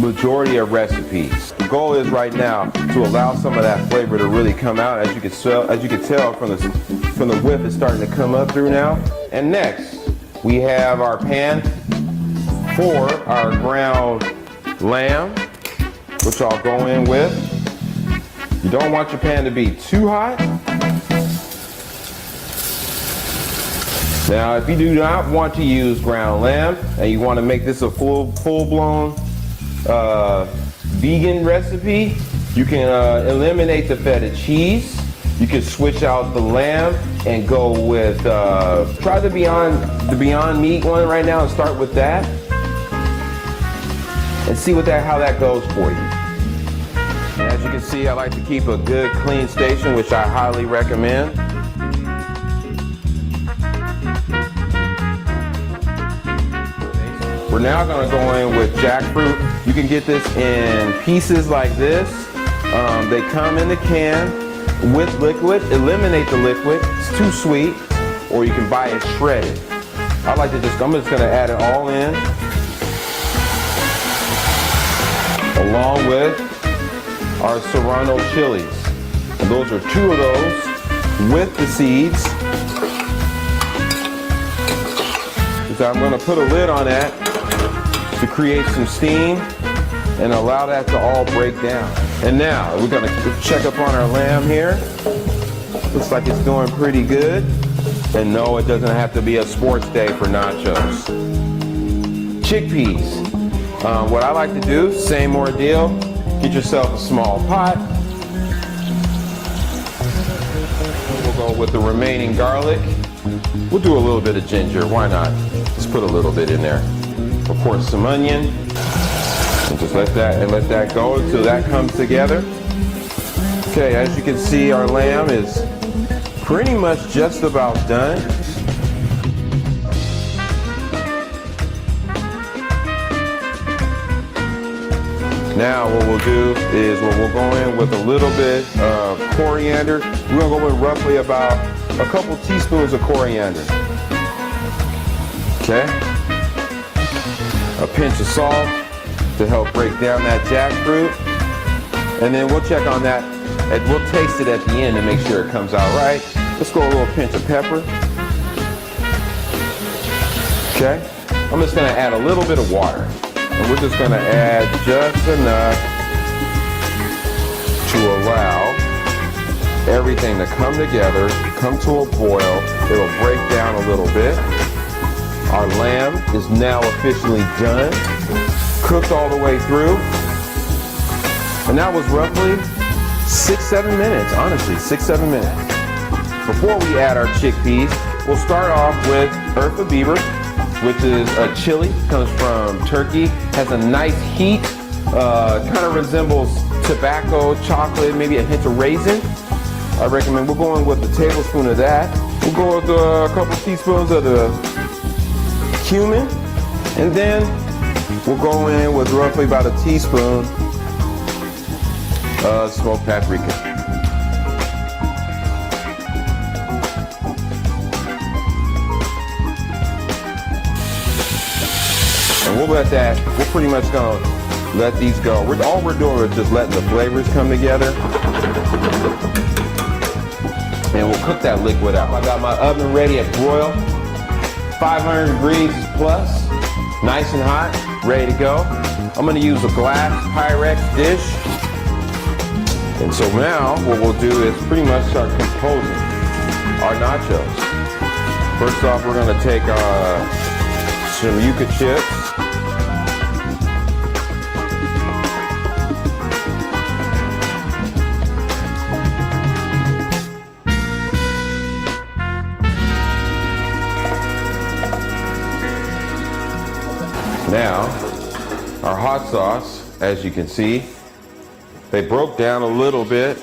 majority of recipes. The goal is right now to allow some of that flavor to really come out. As you can tell from the whiff, it's starting to come up through now. And next, we have our pan for our ground lamb, which I'll go in with. You don't want your pan to be too hot. Now, if you do not want to use ground lamb and you want to make this a full-blown vegan recipe, you can eliminate the feta cheese. You can switch out the lamb and go with try the Beyond Meat one right now and start with that, and see how that goes for you. And as As you can see, I like to keep a good clean station, which I highly recommend. We're now going to go in with jackfruit. You can get this in pieces like this. They come in the can with liquid. Eliminate the liquid. It's too sweet. Or you can buy it shredded. I like to I'm just going to add it all in. Along with our Serrano chilies. And those are 2 of those with the seeds. So I'm going to put a lid on that to create some steam and allow that to all break down. And now we're going to check up on our lamb here. Looks like it's doing pretty good. And no, it doesn't have to be a sports day for nachos. Chickpeas. What I like to do, same ordeal. Get yourself a small pot. We'll go with the remaining garlic. We'll do a little bit of ginger, why not? Just put a little bit in there. Of course, some onion. And just let that go until that comes together. Okay, as you can see, our lamb is pretty much just about done. Now what we'll do is we'll go in with a little bit of coriander. We're gonna go in roughly about a couple teaspoons of coriander. Okay. A pinch of salt to help break down that jackfruit. And then we'll check on that and we'll taste it at the end to make sure it comes out right. Let's go a little pinch of pepper. Okay. I'm just gonna add a little bit of water. And we're just gonna add just enough to allow everything to come together, come to a boil. It'll break down a little bit. Our lamb is now officially done, cooked all the way through. And that was roughly 6-7 minutes, honestly, 6-7 minutes. Before we add our chickpeas, we'll start off with Urfa Biber, which is a chili, comes from Turkey, has a nice heat, kind of resembles tobacco, chocolate, maybe a hint of raisin. I recommend we're going with a tablespoon of that. We'll go with a couple teaspoons of the cumin, and then we'll go in with roughly about a teaspoon of smoked paprika. And we're pretty much gonna let these go. All we're doing is just letting the flavors come together. And we'll cook that liquid out. I got my oven ready at broil. 500 degrees plus, nice and hot, ready to go. I'm gonna use a glass Pyrex dish. And so now what we'll do is pretty much start composing our nachos. First off, we're gonna take some yuca chips. Now, our hot sauce, as you can see, they broke down a little bit.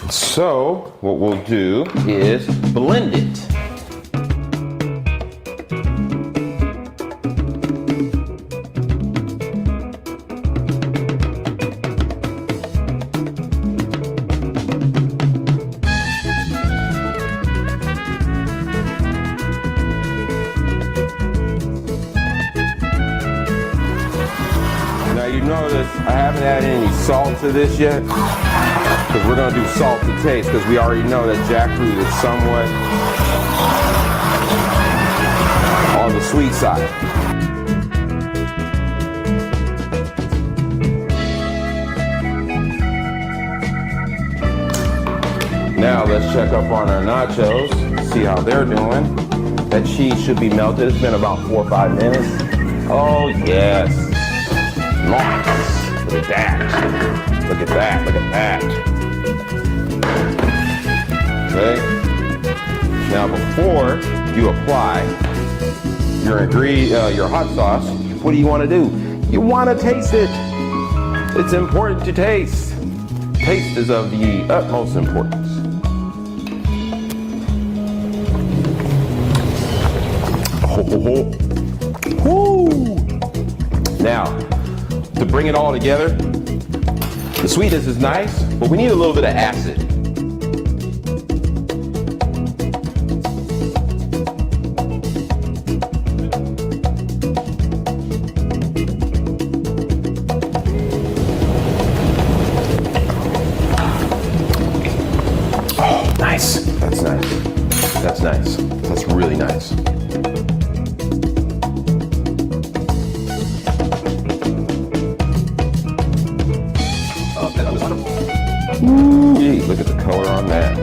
So, what we'll do is blend it. Notice I haven't added any salt to this yet, because we're going to do salt to taste, because we already know that jackfruit is somewhat on the sweet side. Now let's check up on our nachos, see how they're doing. That cheese should be melted. It's been about 4 or 5 minutes. Oh yes. Nice. Look at that. Look at that. Look at that. Okay. Now before you apply your hot sauce, what do you want to do? You want to taste it. It's important to taste. Taste is of the utmost importance. Woo! Now, to bring it all together, the sweetness is nice, but we need a little bit of acid. Oh, nice. That's nice. That's nice. That's really nice. Ooh, look at the color on that.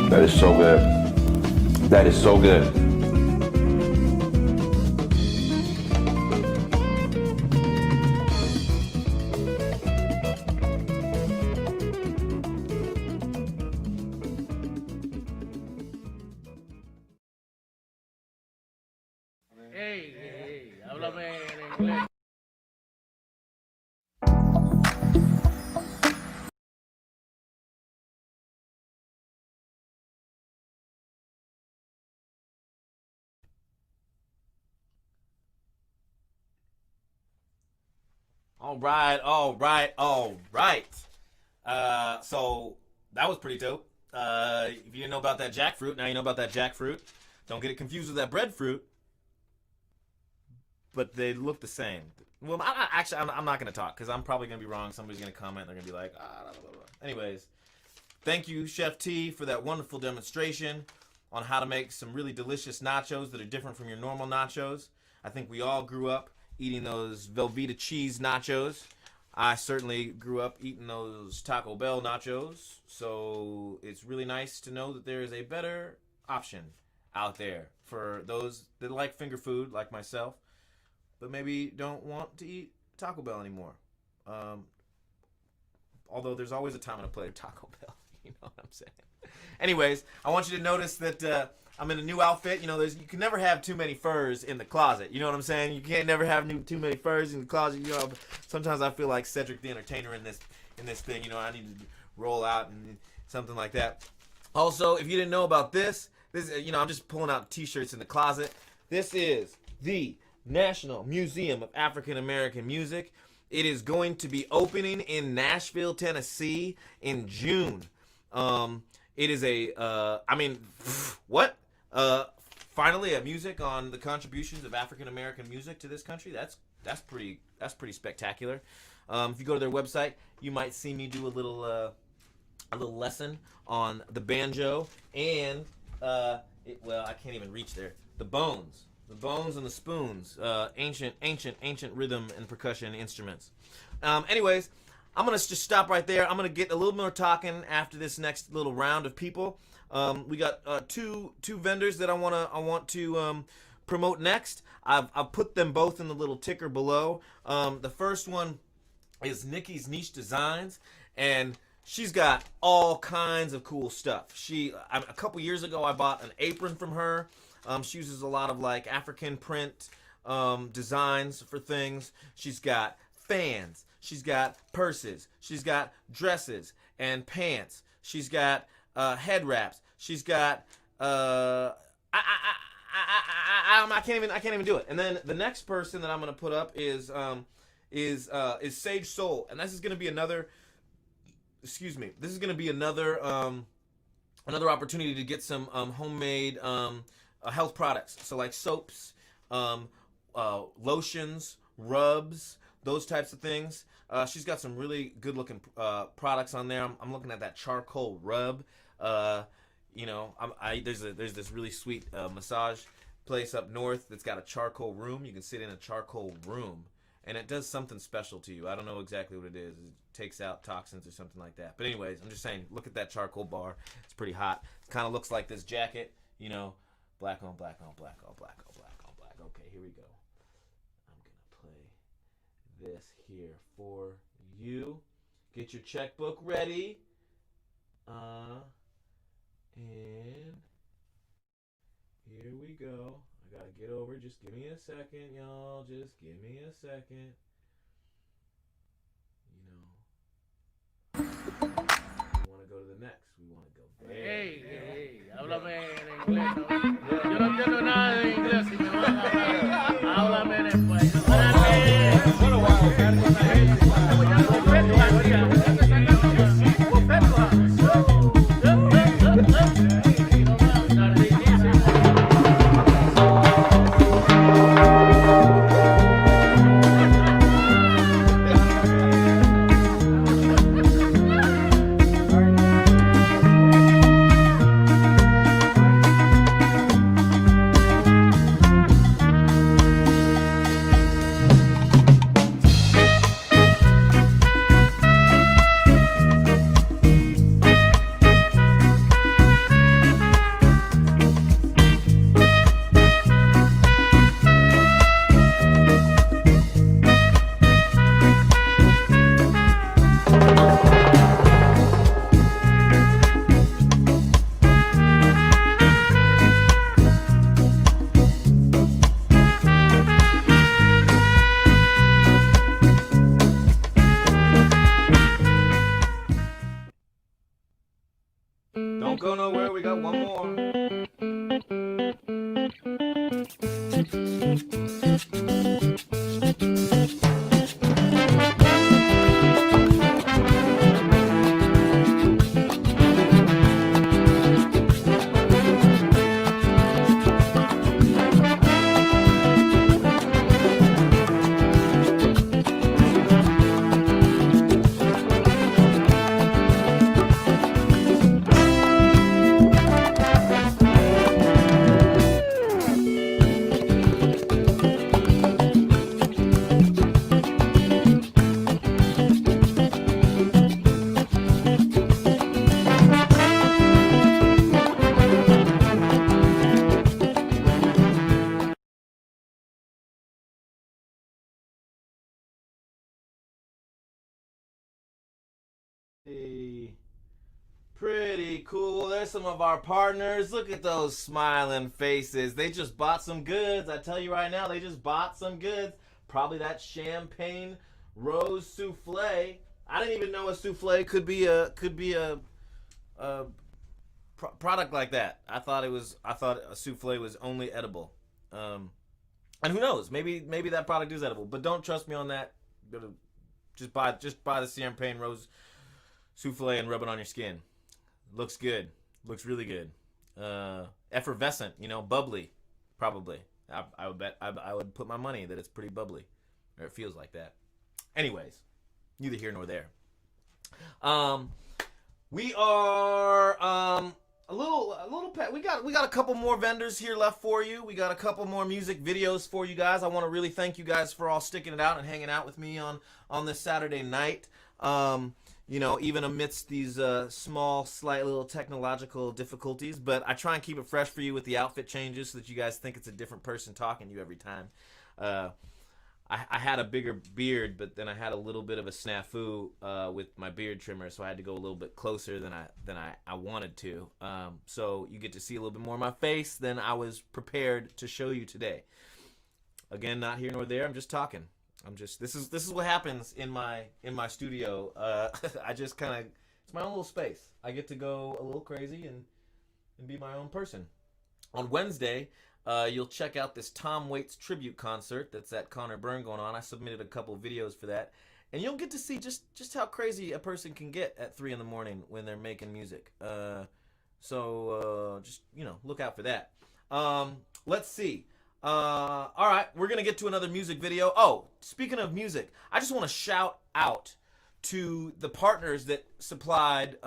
That is so good. That is so good. All right. So that was pretty dope. If you didn't know about that jackfruit, now you know about that jackfruit. Don't get it confused with that breadfruit. But they look the same. Well, I'm not going to talk because I'm probably going to be wrong. Somebody's going to comment. They're going to be like, blah, blah, blah. Anyways, thank you, Chef T, for that wonderful demonstration on how to make some really delicious nachos that are different from your normal nachos. I think we all grew up eating those Velveeta cheese nachos. I certainly grew up eating those Taco Bell nachos. So it's really nice to know that there is a better option out there for those that like finger food like myself, but maybe don't want to eat Taco Bell anymore. Although there's always a time and a place for Taco Bell. You know what I'm saying? Anyways, I want you to notice that I'm in a new outfit. You know, you can never have too many furs in the closet. You know what I'm saying? You can't never have too many furs in the closet. You know, sometimes I feel like Cedric the Entertainer in this thing. You know, I need to roll out and something like that. Also, if you didn't know about this, you know, I'm just pulling out T-shirts in the closet. This is the National Museum of African American Music. It is going to be opening in Nashville, Tennessee in June. It is finally a music on the contributions of African American music to this country. That's pretty spectacular. If you go to their website, you might see me do a little lesson on the banjo and I can't even reach there. The bones and the spoons, ancient rhythm and percussion instruments. Anyways, I'm gonna just stop right there. I'm gonna get a little more talking after this next little round of people. We got two vendors that I want to promote next. I've put them both in the little ticker below. The first one is Nikki's Niche Designs, and she's got all kinds of cool stuff. A couple years ago, I bought an apron from her. She uses a lot of like African print designs for things. She's got fans. She's got purses. She's got dresses and pants. She's got head wraps. She's got I can't even do it. And then the next person that I'm gonna put up is Sage Soul, and this is gonna be another. Excuse me. This is gonna be another opportunity to get some homemade health products. So like soaps, lotions, rubs, those types of things. She's got some really good looking products on there. I'm looking at that charcoal rub. You know, there's this really sweet massage place up north that's got a charcoal room. You can sit in a charcoal room and it does something special to you. I don't know exactly what it is. It takes out toxins or something like that. But anyways, I'm just saying, look at that charcoal bar. It's pretty hot. It kind of looks like this jacket, you know, black on black on black on black on black on black. Okay, here we go. I'm gonna play this here for you. Get your checkbook ready. And here we go. I gotta get over. Just give me a second, y'all. Just give me a second. You know, we want to go to the next. We want to go there. Hey, háblame en inglés. ¿No? Yo no entiendo nada de inglés. Si me van a hablar, háblame en español. Don't go nowhere. We got one more. Pretty cool. There's some of our partners. Look at those smiling faces. They just bought some goods. I tell you right now, they just bought some goods. Probably that champagne rose souffle. I didn't even know a souffle could be a product like that. I thought a souffle was only edible. And who knows? Maybe that product is edible. But don't trust me on that. Just buy the champagne rose souffle and rub it on your skin. Looks good. Looks really good. Effervescent, bubbly, probably. I would bet. I would put my money that it's pretty bubbly, or it feels like that. Anyways, neither here nor there. We are a little pet. We got a couple more vendors here left for you. We got a couple more music videos for you guys. I want to really thank you guys for all sticking it out and hanging out with me on this Saturday night. Even amidst these small, slight little technological difficulties, but I try and keep it fresh for you with the outfit changes so that you guys think it's a different person talking to you every time. I had a bigger beard, but then I had a little bit of a snafu with my beard trimmer, so I had to go a little bit closer than I wanted to. So you get to see a little bit more of my face than I was prepared to show you today. Again, not here nor there. I'm just talking. This is what happens in my studio. I just kind of, it's my own little space. I get to go a little crazy and be my own person. On Wednesday, you'll check out this Tom Waits tribute concert that's at Connor Byrne going on. I submitted a couple videos for that, and you'll get to see just how crazy a person can get at 3 in the morning when they're making music. So just look out for that. Let's see. All right, we're gonna get to another music video. Oh, speaking of music, I just want to shout out to the partners that supplied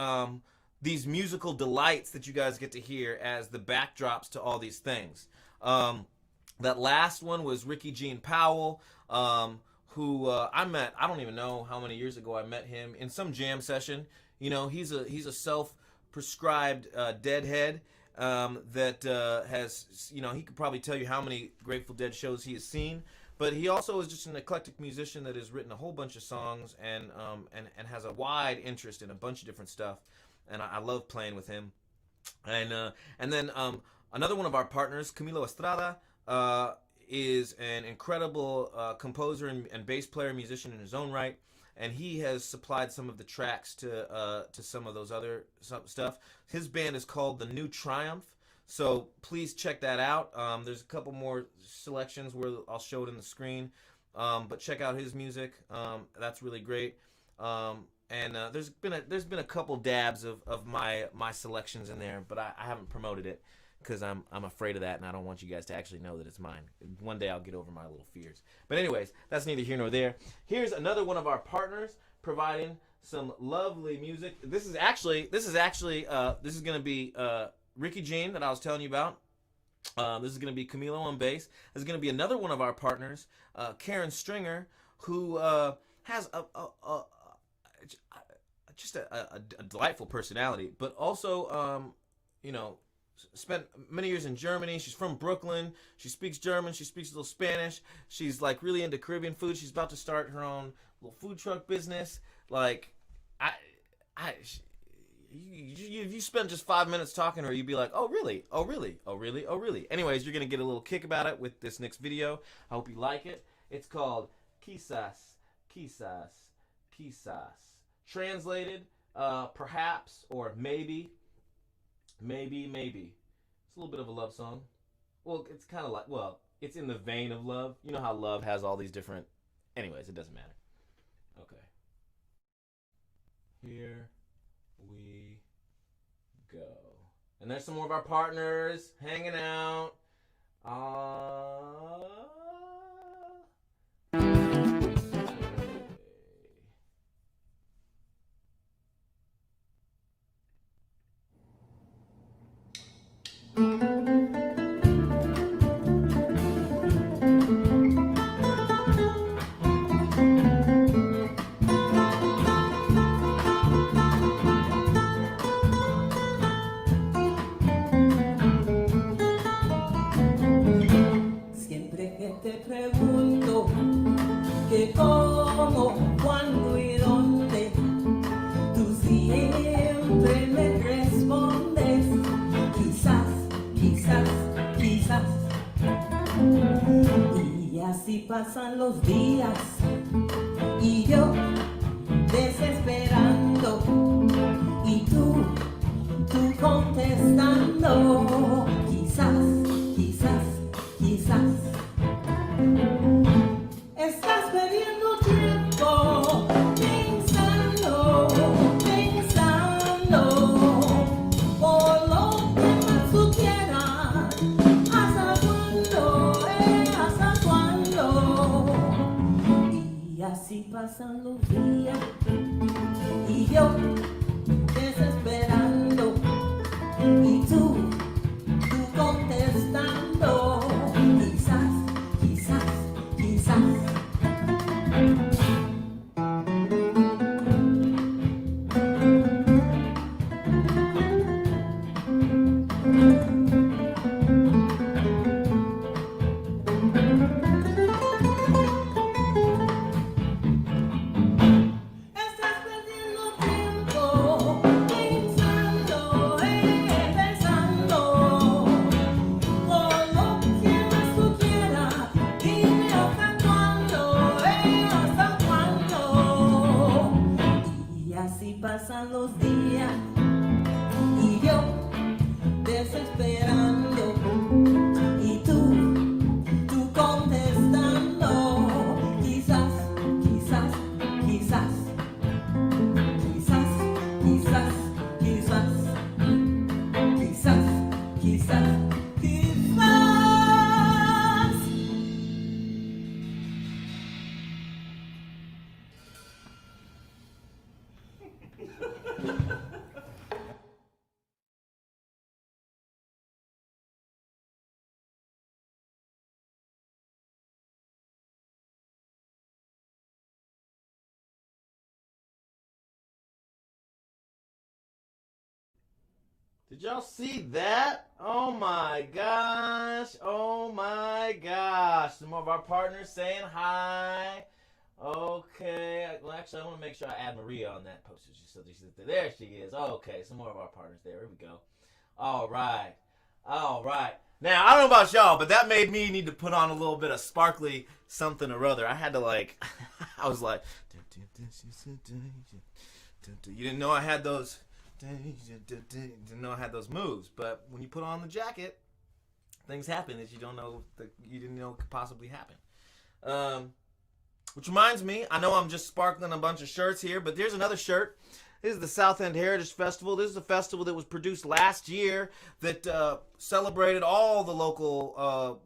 these musical delights that you guys get to hear as the backdrops to all these things. That last one was Ricky Jean Powell, who I met. I don't even know how many years ago I met him in some jam session. You know, he's a self-prescribed deadhead that has, you know, he could probably tell you how many Grateful Dead shows he has seen. But he also is just an eclectic musician that has written a whole bunch of songs and has a wide interest in a bunch of different stuff. And I love playing with him. And then another one of our partners, Camilo Estrada, is an incredible composer and bass player, musician in his own right. And he has supplied some of the tracks to some of those other stuff. His band is called The New Triumph. So please check that out. There's a couple more selections where I'll show it in the screen. But check out his music. That's really great. And there's been a couple dabs of my selections in there, but I haven't promoted it because I'm afraid of that, and I don't want you guys to actually know that it's mine. One day I'll get over my little fears. But anyways, that's neither here nor there. Here's another one of our partners providing some lovely music. This is going to be Ricky Jean that I was telling you about. This is going to be Camilo on bass. This is going to be another one of our partners, Karen Stringer, who has just a delightful personality, but also, you know, spent many years in Germany. She's from Brooklyn. She speaks German. She speaks a little Spanish. She's like really into Caribbean food. She's about to start her own little food truck business. Like, if you spend just 5 minutes talking to her, you'd be like, oh, really? Oh, really? Oh, really? Oh, really? Anyways, you're going to get a little kick about it with this next video. I hope you like it. It's called Quizás, Quizás, Quizás. Translated, perhaps, or maybe. Maybe. It's a little bit of a love song. Well, it's kind of like, well, it's in the vein of love. You know how love has all these different... Anyways, it doesn't matter. Okay. Here we go. And there's some more of our partners hanging out. Siempre que te pregunto que cómo, cuándo y dónde, tú siempre me respondes, quizás, quizás, quizás. Y así pasan los días y yo desesperando y tú contestando, quizás, quizás, quizás. Estás perdiendo tiempo pensando, pensando por lo que más tú quieras. ¿Hasta cuándo? ¿Hasta cuándo? Y así pasan los días y yo desesperando y tú contestando, quizás, quizás, quizás. Estás perdiendo tiempo Did y'all see that? Oh my gosh. Oh my gosh. Some of our partners saying hi. Okay. Well, actually, I want to make sure I add Maria on that poster. There she is. Okay. Some more of our partners there. Here we go. All right. All right. Now, I don't know about y'all, but that made me need to put on a little bit of sparkly something or other. I had to like, I was like, you didn't know I had those. Didn't know I had those moves, but when you put on the jacket, things happen that you didn't know could possibly happen. Which reminds me, I know I'm just sparkling a bunch of shirts here, but there's another shirt. This is the South End Heritage Festival. This is a festival that was produced last year that celebrated all the local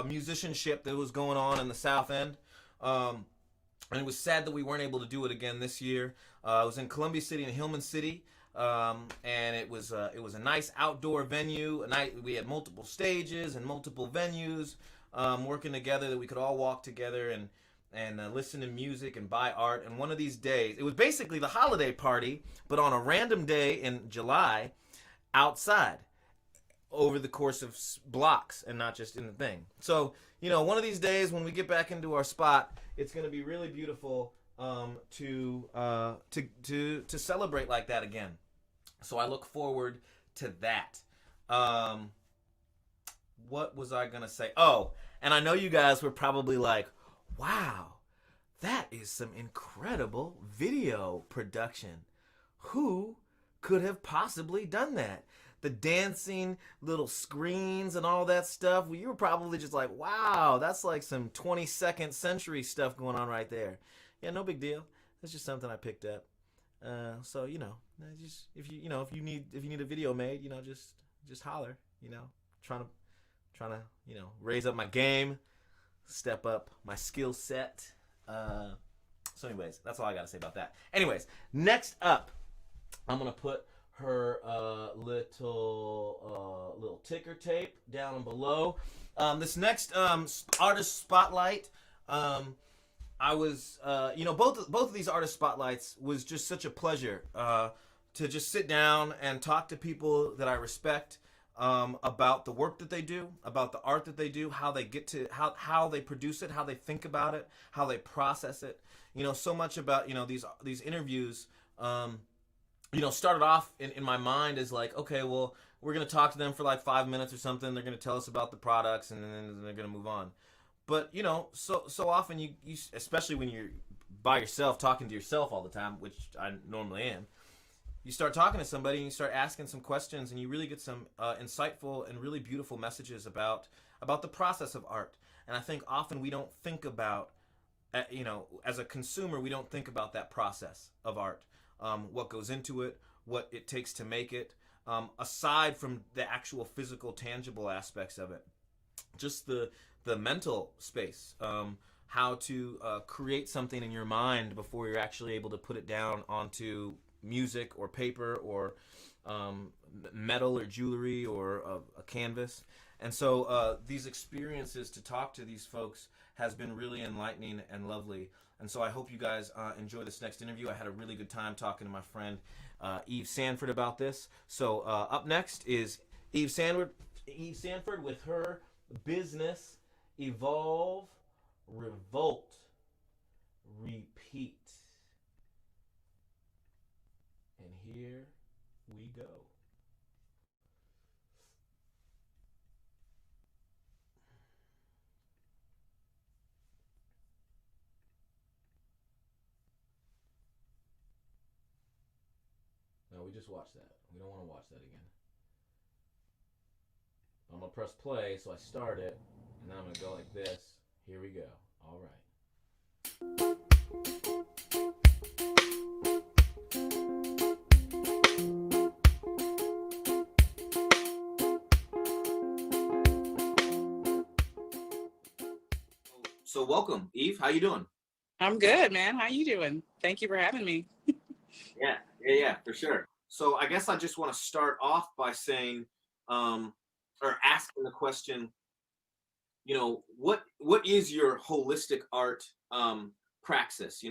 musicianship that was going on in the South End. And it was sad that we weren't able to do it again this year. It was in Columbia City and Hillman City, and it was a nice outdoor venue. We had multiple stages and multiple venues working together that we could all walk together and listen to music and buy art. And one of these days, it was basically the holiday party, but on a random day in July, outside, over the course of blocks and not just in the thing. So, one of these days when we get back into our spot, it's going to be really beautiful to celebrate like that again. So I look forward to that. What was I going to say? Oh, and I know you guys were probably like, wow, that is some incredible video production. Who could have possibly done that? The dancing little screens and all that stuff. Well, you were probably just like, wow, that's like some 22nd century stuff going on right there. Yeah, no big deal. That's just something I picked up. So just if you need a video made, just holler. Trying to raise up my game, step up my skill set. So anyways, that's all I gotta say about that. Anyways, next up, I'm gonna put her little ticker tape down below. This next artist spotlight, I was both of these artist spotlights was just such a pleasure to just sit down and talk to people that I respect about the work that they do, about the art that they do, how they get to how they produce it, how they think about it, how they process it. So much about these interviews. Started off in my mind as like, okay, well, we're going to talk to them for like 5 minutes or something. They're going to tell us about the products and then they're going to move on. But, so often you, especially when you're by yourself, talking to yourself all the time, which I normally am, you start talking to somebody and you start asking some questions and you really get some insightful and really beautiful messages about the process of art. And I think often we don't think about, as a consumer, we don't think about that process of art. What goes into it, what it takes to make it, aside from the actual physical, tangible aspects of it. Just the mental space, how to create something in your mind before you're actually able to put it down onto music or paper or metal or jewelry or a canvas. And so these experiences to talk to these folks has been really enlightening and lovely. And so I hope you guys enjoy this next interview. I had a really good time talking to my friend Eve Sanford about this. So up next is Eve Sanford with her business, Evolve, Revolt, Repeat. And here we go. No, we just watched that. We don't want to watch that again. I'm going to press play, so I start it, and then I'm going to go like this. Here we go. All right. So welcome, Eve. How you doing? I'm good, man. How you doing? Thank you for having me. Yeah, for sure. So I guess I just want to start off by saying, or asking the question, what is your holistic art praxis?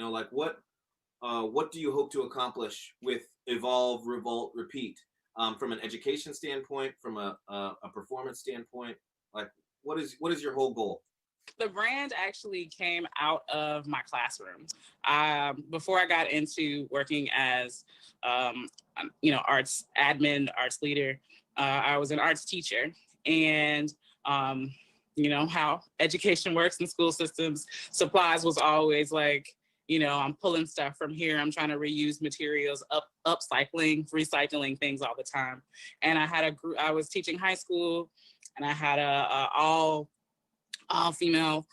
What do you hope to accomplish with Evolve, Revolt, Repeat? from an education standpoint, from a performance standpoint? Like, what is your whole goal? The brand actually came out of my classroom. Before I got into working as, arts admin, arts leader, I was an arts teacher. And, how education works in school systems, supplies was always like, I'm pulling stuff from here. I'm trying to reuse materials, upcycling, recycling things all the time. And I had a group, I was teaching high school, and I had a all female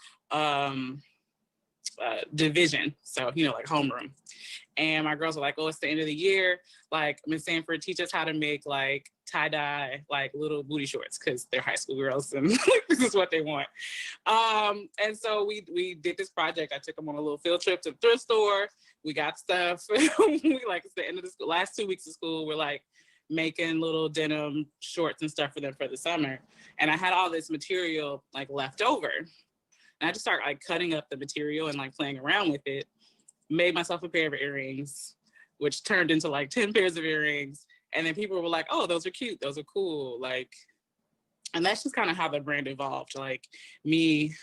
division. So, like homeroom. And my girls were like, oh, it's the end of the year. Like, Miss Sanford, teach us how to make like tie-dye, like little booty shorts, because they're high school girls and this is what they want. And so we did this project. I took them on a little field trip to the thrift store. We got stuff. We like, it's the end of the school, last 2 weeks of school, we're like making little denim shorts and stuff for them for the summer. And I had all this material like left over. And I just started like cutting up the material and like playing around with it. Made myself a pair of earrings, which turned into like 10 pairs of earrings. And then people were like, oh, those are cute. Those are cool. Like, and that's just kind of how the brand evolved. Like me,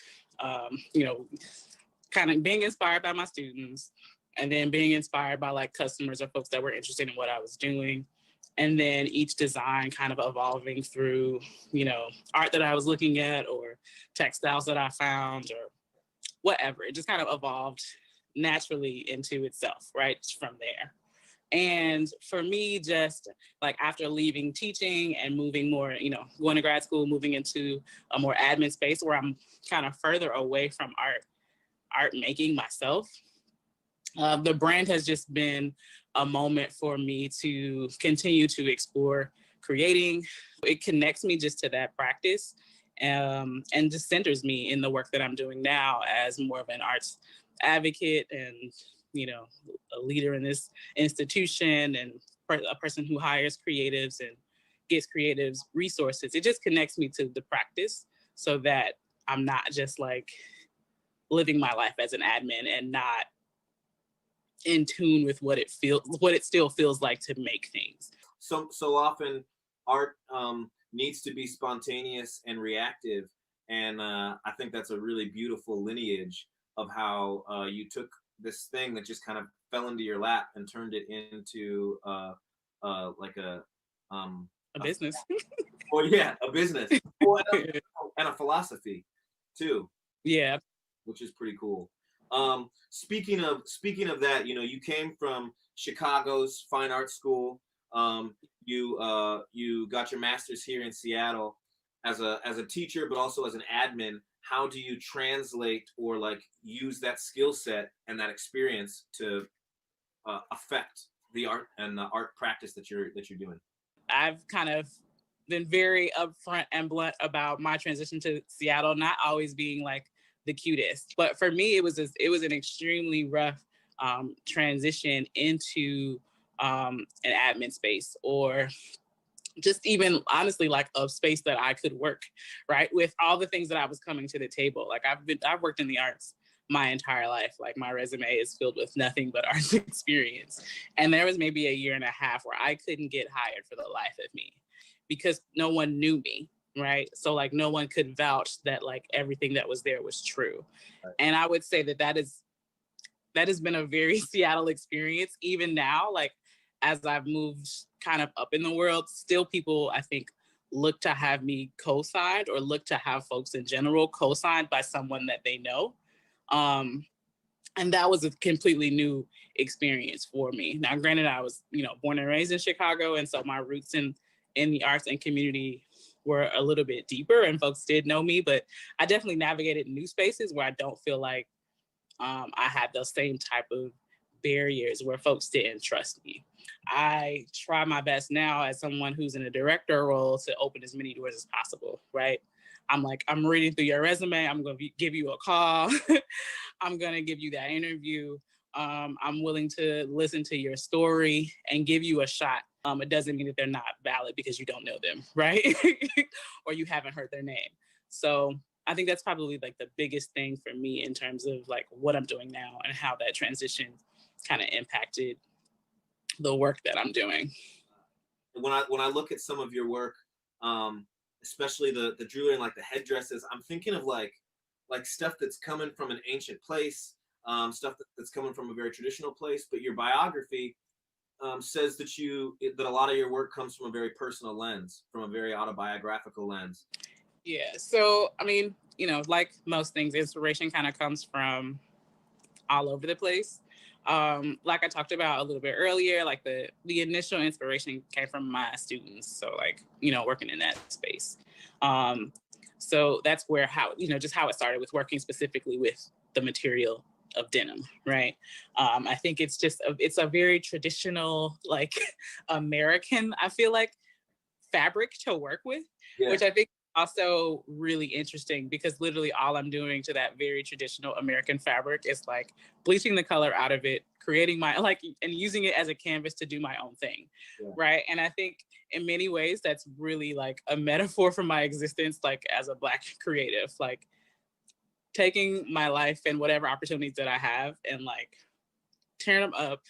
kind of being inspired by my students, and then being inspired by like customers or folks that were interested in what I was doing. And then each design kind of evolving through, art that I was looking at or textiles that I found or whatever. It just kind of evolved naturally into itself, right, from there. And for me, just like after leaving teaching and moving more, going to grad school, moving into a more admin space where I'm kind of further away from art making myself, the brand has just been a moment for me to continue to explore creating. It connects me just to that practice, and just centers me in the work that I'm doing now as more of an arts advocate and, a leader in this institution and a person who hires creatives and gets creatives resources. It just connects me to the practice so that I'm not just like living my life as an admin and not in tune with what it still feels like to make things. So often art needs to be spontaneous and reactive. And I think that's a really beautiful lineage of how you took this thing that just kind of fell into your lap and turned it into like a business. Well, yeah, a business. Well, and a philosophy too. Yeah. Which is pretty cool. Speaking of that, you came from Chicago's Fine Arts School. You got your master's here in Seattle as a teacher, but also as an admin. How do you translate or like use that skill set and that experience to affect the art and the art practice that you're doing? I've kind of been very upfront and blunt about my transition to Seattle, not always being like the cutest, but for me, it was an extremely rough transition into an admin space, or just even honestly like a space that I could work, right, with all the things that I was coming to the table. Like I've worked in the arts my entire life. Like my resume is filled with nothing but arts experience. And there was maybe a year and a half where I couldn't get hired for the life of me because no one knew me, right? So like no one could vouch that like everything that was there was true. Right. And I would say that has been a very Seattle experience. Even now, like as I've moved kind of up in the world, still people, I think, look to have me co-signed or look to have folks in general co-signed by someone that they know. And that was a completely new experience for me. Now, granted, I was, born and raised in Chicago. And so my roots in the arts and community were a little bit deeper and folks did know me, but I definitely navigated new spaces where I don't feel like I had those same type of barriers where folks didn't trust me. I try my best now as someone who's in a director role to open as many doors as possible, right? I'm reading through your resume. I'm going to give you a call. I'm going to give you that interview. I'm willing to listen to your story and give you a shot. It doesn't mean that they're not valid because you don't know them, right? Or you haven't heard their name. So I think that's probably like the biggest thing for me in terms of like what I'm doing now and how that transition kind of impacted the work that I'm doing. when I look at some of your work, especially the jewelry and like the headdresses, I'm thinking of like stuff that's coming from an ancient place, stuff that's coming from a very traditional place. But your biography says that that a lot of your work comes from a very personal lens, from a very autobiographical lens. Yeah. So, I mean, you know, like most things, inspiration kind of comes from all over the place. Like I talked about a little bit earlier, like the initial inspiration came from my students. So like, you know, working in that space. So that's where just how it started with working specifically with the material of denim, right? I think it's a very traditional, like American, I feel like, fabric to work with, which I think also really interesting because literally all I'm doing to that very traditional American fabric is like bleaching the color out of it, creating my and using it as a canvas to do my own thing, right? And I think in many ways that's really like a metaphor for my existence, like as a Black creative, like taking my life and whatever opportunities that I have and like tearing them up.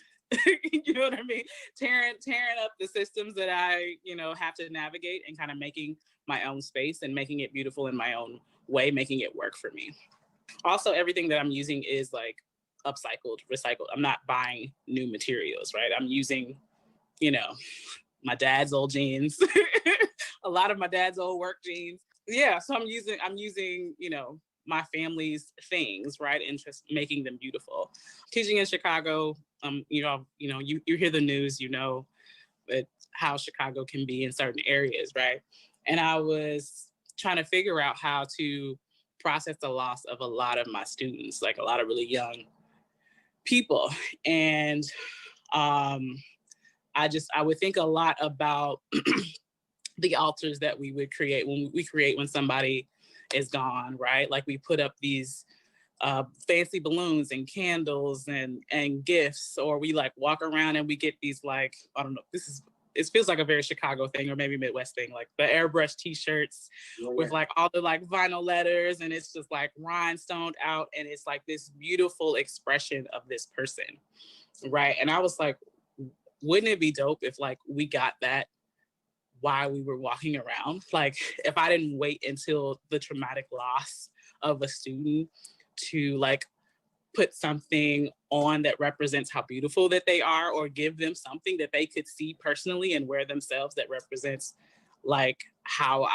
You know what I mean? Tearing up the systems that I, you know, have to navigate and kind of making my own space and making it beautiful in my own way, making it work for me. Also, everything that I'm using is like upcycled, recycled. I'm not buying new materials, right? I'm using, you know, my dad's old jeans, a lot of my dad's old work jeans. Yeah, so I'm using, you know, my family's things, right? And just making them beautiful. Teaching in Chicago, you hear the news, you know, that how Chicago can be in certain areas, right? And I was trying to figure out how to process the loss of a lot of my students, like a lot of really young people. And I would think a lot about the altars that we would create when somebody is gone, right? Like we put up these fancy balloons and candles and gifts, or we like walk around and we get these like, I don't know, it feels like a very Chicago thing or maybe Midwest thing, like the airbrush t-shirts with like all the like vinyl letters, and it's just like rhinestoned out, and it's like this beautiful expression of this person, right? And I was like, wouldn't it be dope if like we got that while we were walking around? Like if I didn't wait until the traumatic loss of a student to like put something on that represents how beautiful that they are, or give them something that they could see personally and wear themselves that represents like how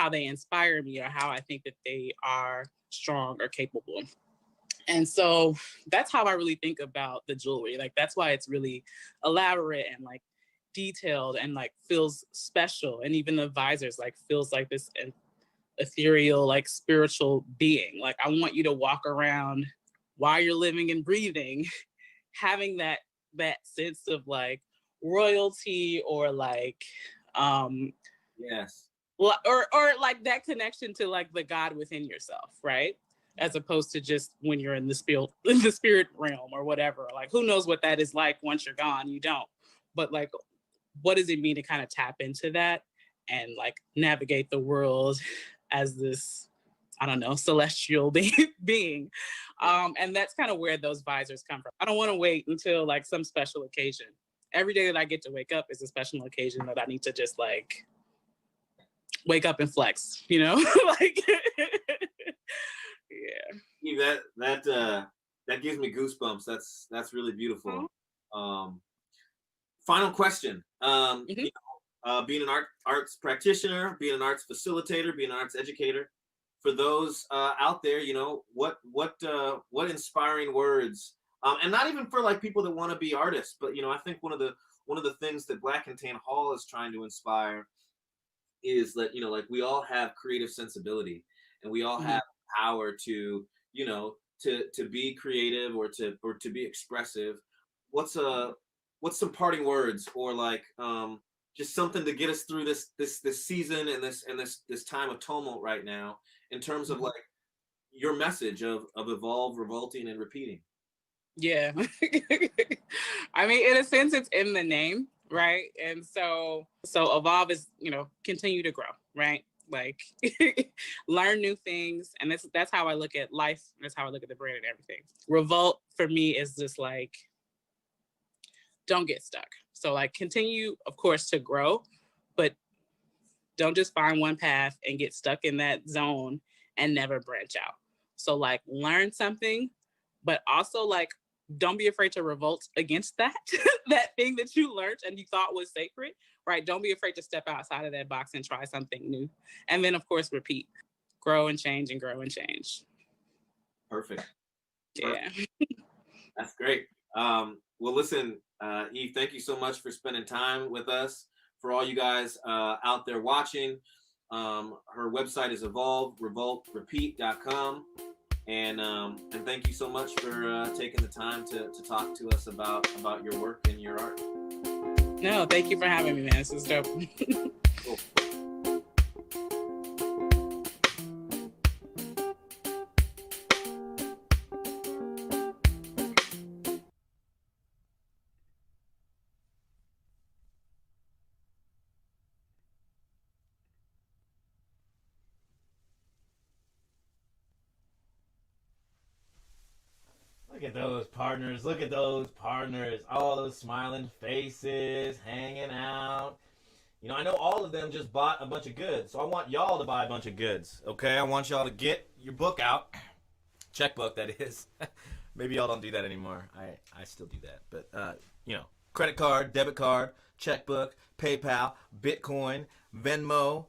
they inspire me, or how I think that they are strong or capable. And so that's how I really think about the jewelry. Like that's why it's really elaborate and like detailed and like feels special. And even the visors like feels like this ethereal, like spiritual being. Like I want you to walk around while you're living and breathing, having that sense of like royalty, or like yes, or like that connection to like the God within yourself, right? As opposed to just when you're in the spirit realm or whatever. Like who knows what that is like once you're gone? You don't. But like, what does it mean to kind of tap into that and like navigate the world as this, I don't know, celestial being. And that's kind of where those visors come from. I don't want to wait until like some special occasion. Every day that I get to wake up is a special occasion that I need to just like wake up and flex, you know? Like, yeah. That gives me goosebumps. That's really beautiful. Final question. You know, being an arts practitioner, being an arts facilitator, being an arts educator, for those out there, you know, what inspiring words, and not even for like people that want to be artists, but you know, I think one of the things that Black and Tan Hall is trying to inspire is that, you know, like we all have creative sensibility, and we all have power to, you know, to be creative or to be expressive. What's some parting words, or like just something to get us through this season and this time of tumult right now, in terms of like your message of evolve, revolting, and repeating? Yeah. I mean, in a sense, it's in the name, right? And so evolve is, you know, continue to grow, right? Like learn new things. And that's how I look at life. That's how I look at the brand and everything. Revolt for me is just like, don't get stuck. So like continue, of course, to grow, but don't just find one path and get stuck in that zone and never branch out. So like learn something, but also like don't be afraid to revolt against that that thing that you learned and you thought was sacred, right? Don't be afraid to step outside of that box and try something new. And then of course repeat, grow and change and grow and change. Perfect. Yeah. That's great. Well, listen, Eve, thank you so much for spending time with us. For all you guys out there watching, her website is evolverevoltrepeat.com. And thank you so much for taking the time to talk to us about your work and your art. No, thank you for having me, man. This is dope. Cool. Look at those partners. Look at those partners. All those smiling faces, hanging out. You know, I know all of them just bought a bunch of goods, so I want y'all to buy a bunch of goods, okay? I want y'all to get your book out. Checkbook, that is. Maybe y'all don't do that anymore. I still do that. But, you know, credit card, debit card, checkbook, PayPal, Bitcoin, Venmo,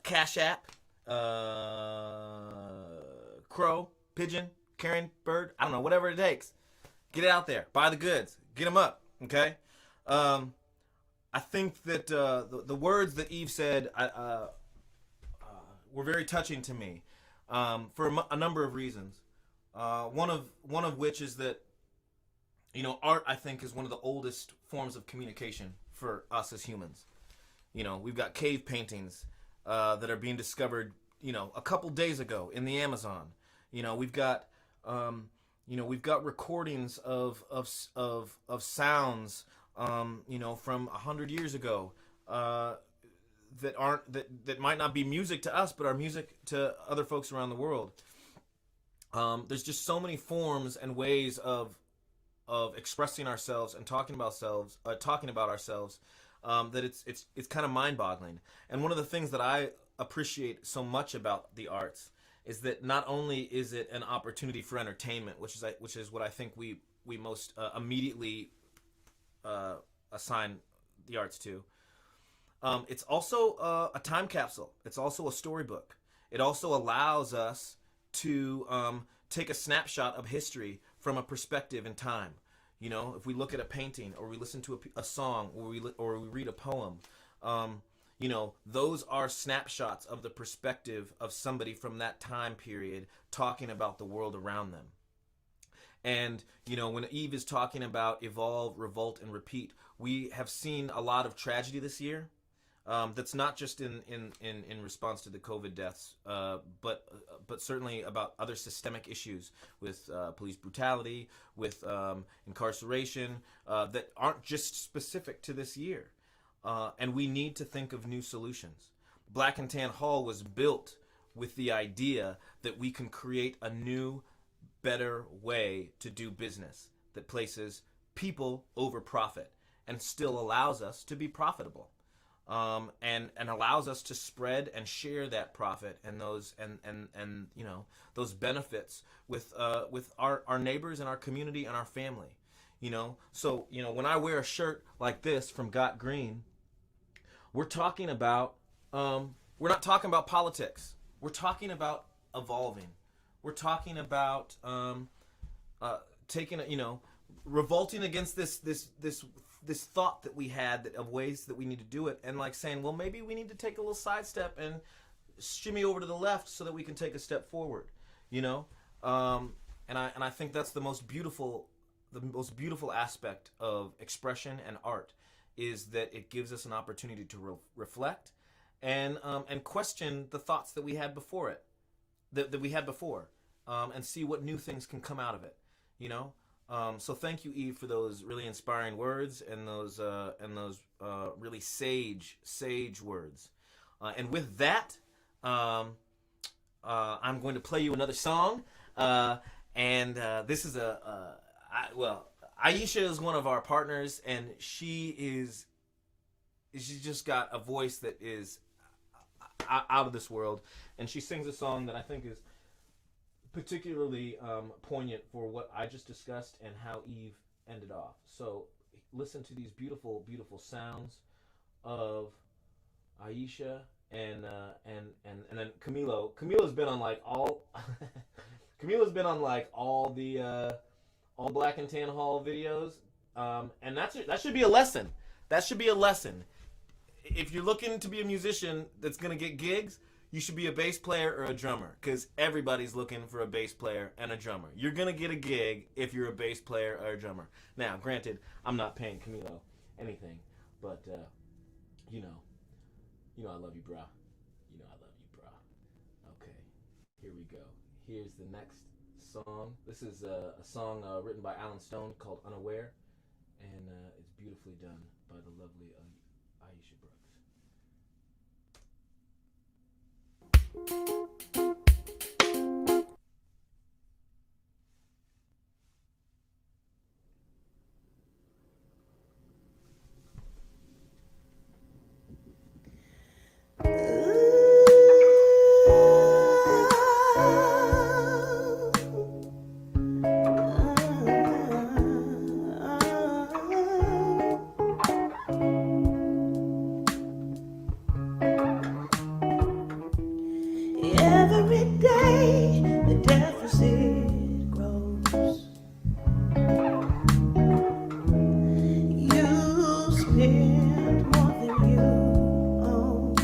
Cash App, Crow, Pigeon, Karen, Bird, I don't know, whatever it takes. Get it out there. Buy the goods. Get them up, okay? I think that the words that Eve said were very touching to me for a number of reasons. One of which is that, you know, art, I think, is one of the oldest forms of communication for us as humans. You know, we've got cave paintings that are being discovered, you know, a couple days ago in the Amazon. You know, we've got recordings of sounds, you know, from 100 years ago that might not be music to us, but are music to other folks around the world. There's just so many forms and ways of expressing ourselves and talking about ourselves that it's kind of mind-boggling. And one of the things that I appreciate so much about the arts is that not only is it an opportunity for entertainment, which is what I think we most immediately assign the arts to. It's also a time capsule. It's also a storybook. It also allows us to take a snapshot of history from a perspective in time. You know, if we look at a painting, or we listen to a song, or we read a poem, you know, those are snapshots of the perspective of somebody from that time period talking about the world around them. And, you know, when Eve is talking about evolve, revolt, and repeat, we have seen a lot of tragedy this year. That's not just in response to the COVID deaths, but certainly about other systemic issues with police brutality, with incarceration, that aren't just specific to this year. And we need to think of new solutions. Black and Tan Hall was built with the idea that we can create a new, better way to do business that places people over profit and still allows us to be profitable, and allows us to spread and share that profit and those and you know, those benefits with our neighbors and our community and our family. You know, so, you know, when I wear a shirt like this from Got Green, we're talking about, we're not talking about politics. We're talking about evolving. We're talking about taking, you know, revolting against this thought that we had of ways that we need to do it, and like saying, well, maybe we need to take a little sidestep and shimmy over to the left so that we can take a step forward. You know, and I think that's the most beautiful aspect of expression and art, is that it gives us an opportunity to reflect and question the thoughts that we had before it, that we had before, and see what new things can come out of it. You know, so thank you, Eve, for those really inspiring words and those really sage words. And with that, I'm going to play you another song, and this is Aisha is one of our partners, and she's just got a voice that is out of this world, and she sings a song that I think is particularly poignant for what I just discussed and how Eve ended off. So listen to these beautiful, beautiful sounds of Aisha and then Camilo. Camilo's been on like all Camilo's been on like all the all Black and Tan Hall videos, and that should be a lesson. That should be a lesson. If you're looking to be a musician that's gonna get gigs, you should be a bass player or a drummer, because everybody's looking for a bass player and a drummer. You're gonna get a gig if you're a bass player or a drummer. Now, granted, I'm not paying Camilo anything, but you know I love you, brah. You know I love you, brah. Okay, here we go. Here's the next song. This is a song written by Alan Stone called Unaware, and it's beautifully done by the lovely Aisha Brooks. Every day the deficit grows. You spend more than you own.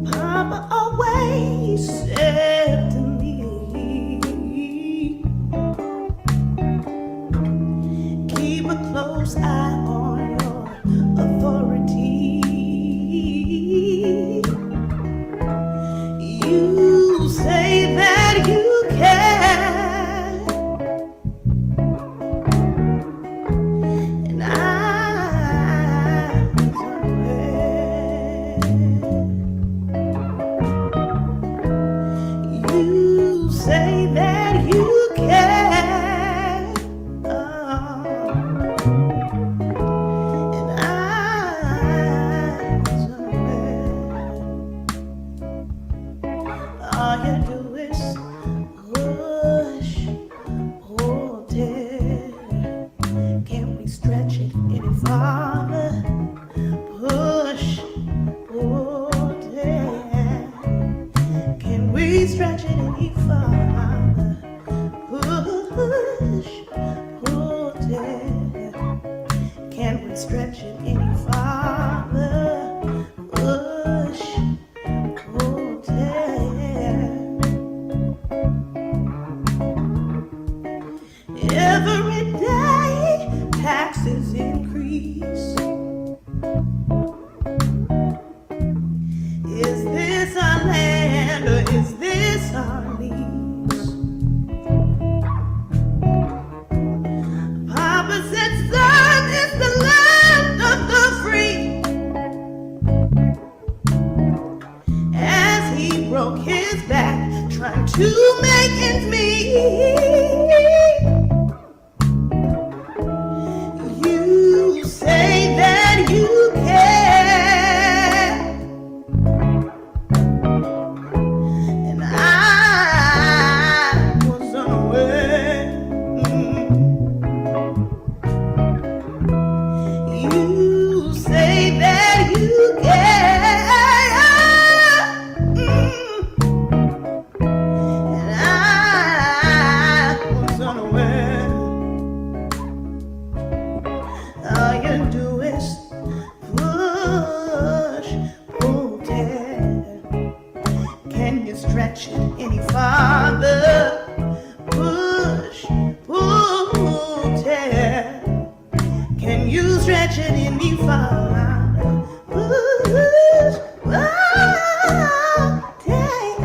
Papa always said to me, keep a close eye on your authority. You say that you can, and I was unaware. You say that you can, and I was unaware. All you do is push, hold it. Can't we stretch it any farther? Push, hold it. Can we stretch it any farther? Push, hold it. Can we stretch it any farther? Push, hold it. Every day taxes increase. Is this our land or is this our lease? Papa said, son, it's the land of the free. As he broke his back trying to make ends meet. You say that you can, and I was unaware. You say that you can, and I was unaware. All you do is push, pull, tear. Can you stretch it any farther? Push, pull, tear. Can you stretch it any farther? Push, pull, tear.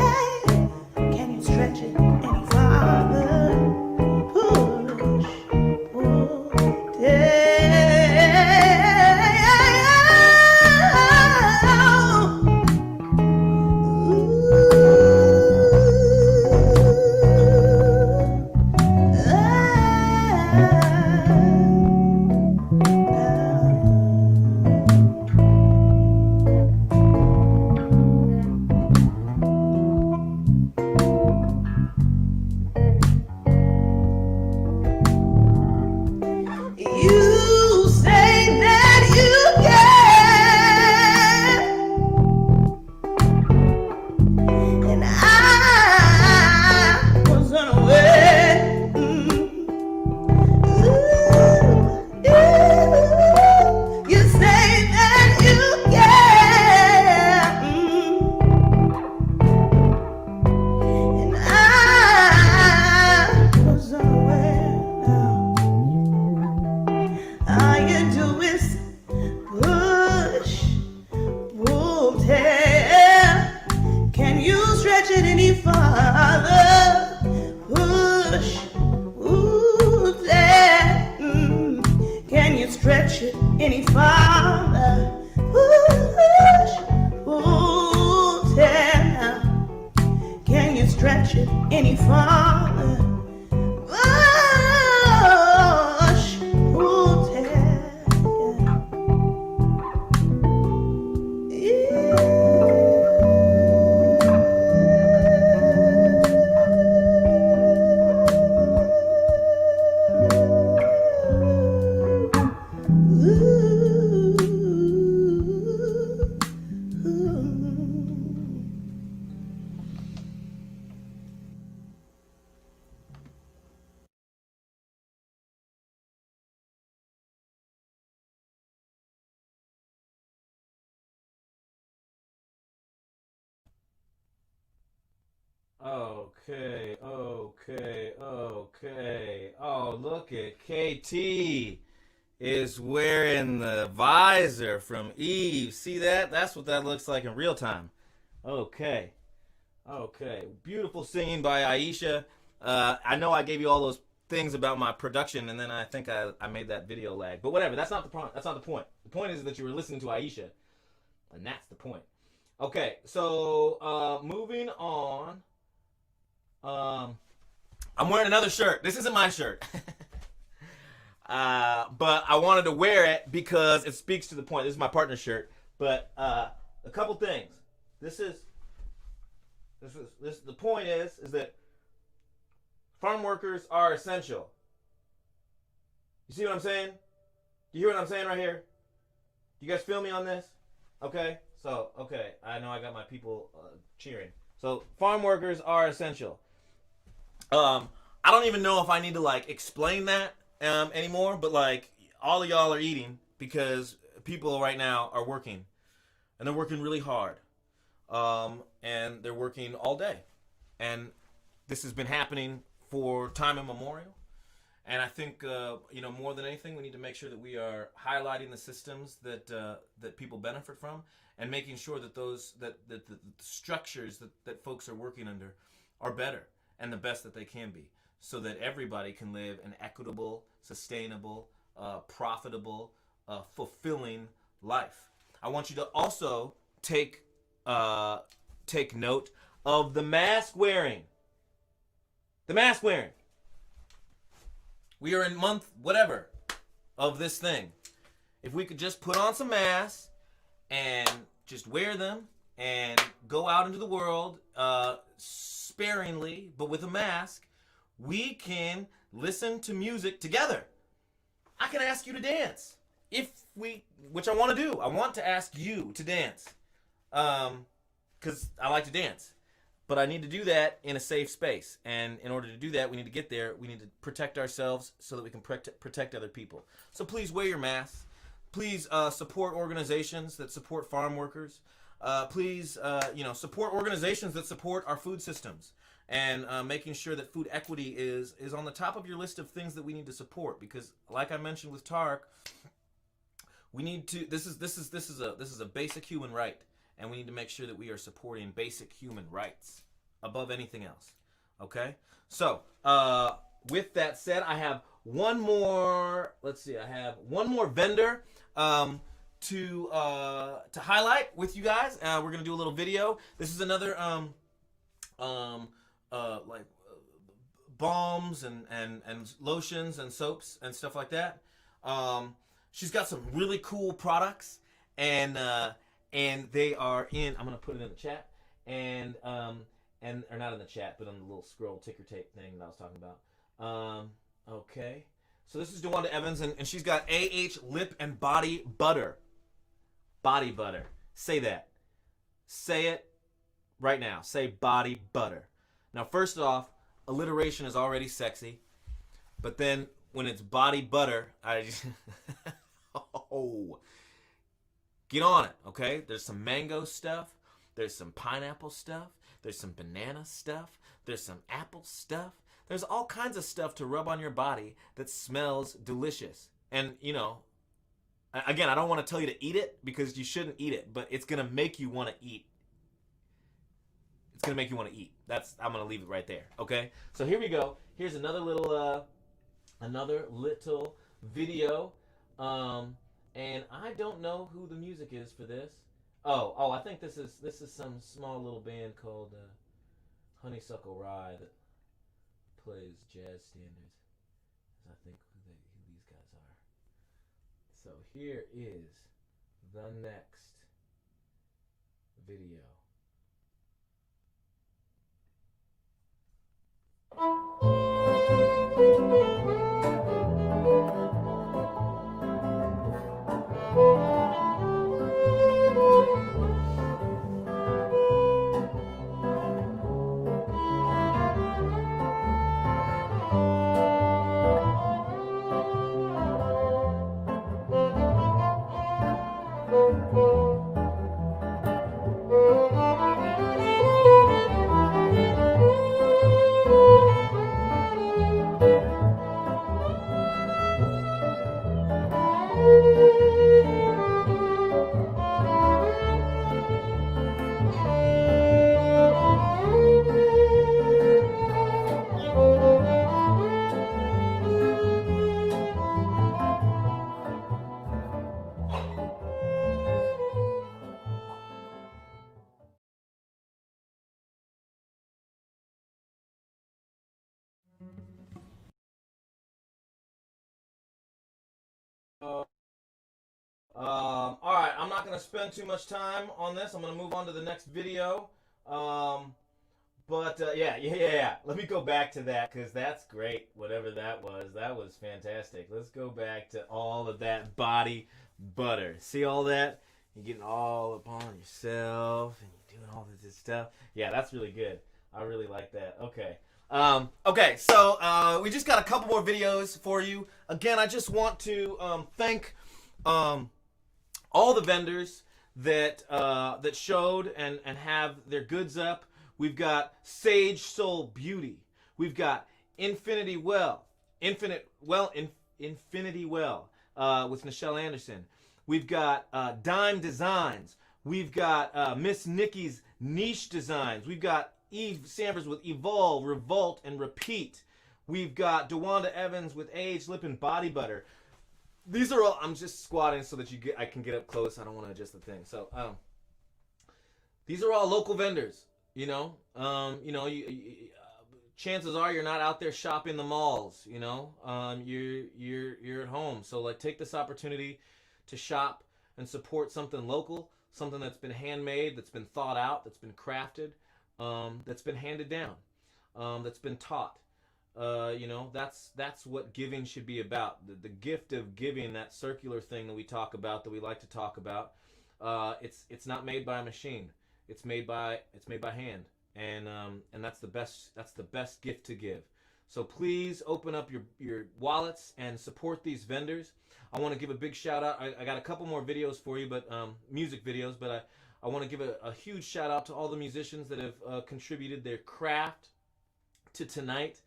Can you stretch it any farther? Push, pull, tear. Ooh. any farther. Bush will Okay. Oh, look at KT is wearing the visor from Eve. See that? That's what that looks like in real time. Okay. Beautiful singing by Aisha. I know I gave you all those things about my production, and then I think I made that video lag. But whatever. That's not the point. The point is that you were listening to Aisha, and that's the point. Okay. So moving on. I'm wearing another shirt. This isn't my shirt. But I wanted to wear it because it speaks to the point. This is my partner's shirt. But a couple things. The point is that farm workers are essential. You see what I'm saying? You hear what I'm saying right here? You guys feel me on this? Okay. So, okay. I know I got my people cheering. So, farm workers are essential. I don't even know if I need to like explain that anymore, but like all of y'all are eating because people right now are working, and they're working really hard, and they're working all day, and this has been happening for time immemorial. And I think more than anything, we need to make sure that we are highlighting the systems that people benefit from, and making sure that the structures that folks are working under are better and the best that they can be, so that everybody can live an equitable, sustainable, profitable, fulfilling life. I want you to also take note of the mask wearing. The mask wearing. We are in month whatever of this thing. If we could just put on some masks and just wear them and go out into the world sparingly, but with a mask, we can listen to music together. I can ask you to dance, which I want to do. I want to ask you to dance, because I like to dance. But I need to do that in a safe space. And in order to do that, we need to get there. We need to protect ourselves so that we can protect other people. So please wear your masks. Please support organizations that support farm workers. Please support organizations that support our food systems. And making sure that food equity is on the top of your list of things that we need to support. Because like I mentioned with Tarek, we need to, this is a basic human right. And we need to make sure that we are supporting basic human rights above anything else. Okay? So, with that said, I have one more, I have one more vendor to highlight with you guys. We're going to do a little video. This is another balms and lotions and soaps and stuff like that. She's got some really cool products, and they are in, I'm going to put it in the chat, or not in the chat, but on the little scroll ticker tape thing that I was talking about. Okay. So this is DeWanda Evans, and she's got AH Lip and Body Butter. Body butter. Say that. Say it right now. Say body butter. Now, first off, alliteration is already sexy, but then when it's body butter, I just... oh... Get on it, okay? There's some mango stuff. There's some pineapple stuff. There's some banana stuff. There's some apple stuff. There's all kinds of stuff to rub on your body that smells delicious. And, again, I don't want to tell you to eat it because you shouldn't eat it, but it's going to make you want to eat. It's going to make you want to eat. I'm going to leave it right there, okay? So here we go. Here's another little video. And I don't know who the music is for this. Oh, I think this is some small little band called honeysuckle rye that plays jazz standards, as I think who these guys are. So here is the next video. All right, I'm not going to spend too much time on this. I'm going to move on to the next video. Yeah. Let me go back to that because that's great. Whatever that was fantastic. Let's go back to all of that body butter. See all that? You're getting all upon yourself and you're doing all this stuff. Yeah, that's really good. I really like that. Okay. So we just got a couple more videos for you. Again, I just want to thank all the vendors that showed and have their goods up. We've got Sage Soul Beauty. We've got Infinity Well with Nichelle Anderson. We've got Dime Designs. We've got Miss Nikki's Niche Designs. We've got Eve Sanders with Evolve, Revolt, and Repeat. We've got DeWanda Evans with Age, Lip, and Body Butter. These are all, I'm just squatting so that I can get up close. I don't want to adjust the thing. So, these are all local vendors, you know. Chances are you're not out there shopping the malls, you know. You're at home. So, like, take this opportunity to shop and support something local, something that's been handmade, that's been thought out, that's been crafted, that's been handed down, that's been taught. That's what giving should be about. The gift of giving, that circular thing that we talk about, that we like to talk about. It's not made by a machine. It's made by hand, and that's the best gift to give. So please open up your wallets and support these vendors. I want to give a big shout out. I got a couple more videos for you, but music videos. But I want to give a huge shout out to all the musicians that have contributed their craft to tonight.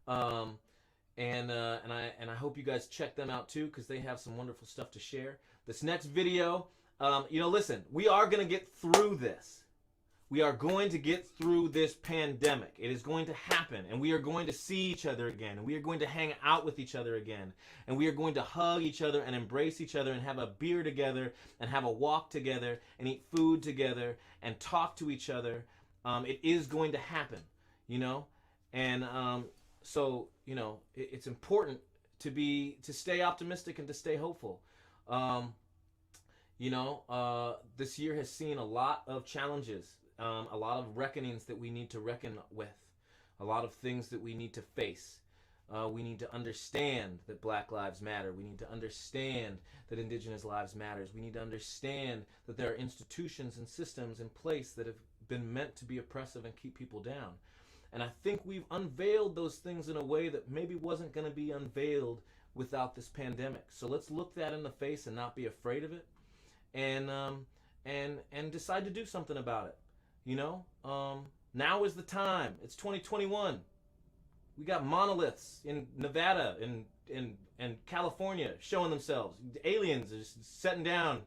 And I hope you guys check them out too, because they have some wonderful stuff to share. This next video, listen, we are going to get through this. We are going to get through this pandemic. It is going to happen, and we are going to see each other again, and we are going to hang out with each other again, and we are going to hug each other and embrace each other and have a beer together and have a walk together and eat food together and talk to each other. It is going to happen, and so, it's important to stay optimistic and to stay hopeful. This year has seen a lot of challenges, a lot of reckonings that we need to reckon with, a lot of things that we need to face. We need to understand that Black Lives Matter. We need to understand that Indigenous lives matters. We need to understand that there are institutions and systems in place that have been meant to be oppressive and keep people down. And I think we've unveiled those things in a way that maybe wasn't going to be unveiled without this pandemic. So let's look that in the face and not be afraid of it, and decide to do something about it. Now is the time. It's 2021. We got monoliths in Nevada and California showing themselves. The aliens are just setting down.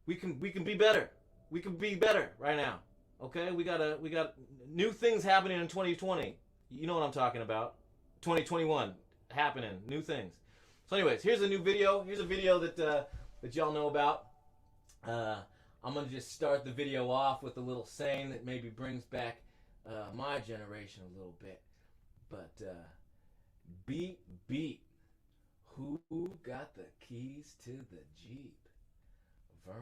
We can be better. We can be better right now. Okay, we got new things happening in 2020. You know what I'm talking about. 2021 happening, new things. So anyways, here's a new video. Here's a video that y'all know about. I'm gonna just start the video off with a little saying that maybe brings back my generation a little bit. But beat, who got the keys to the Jeep? Vern.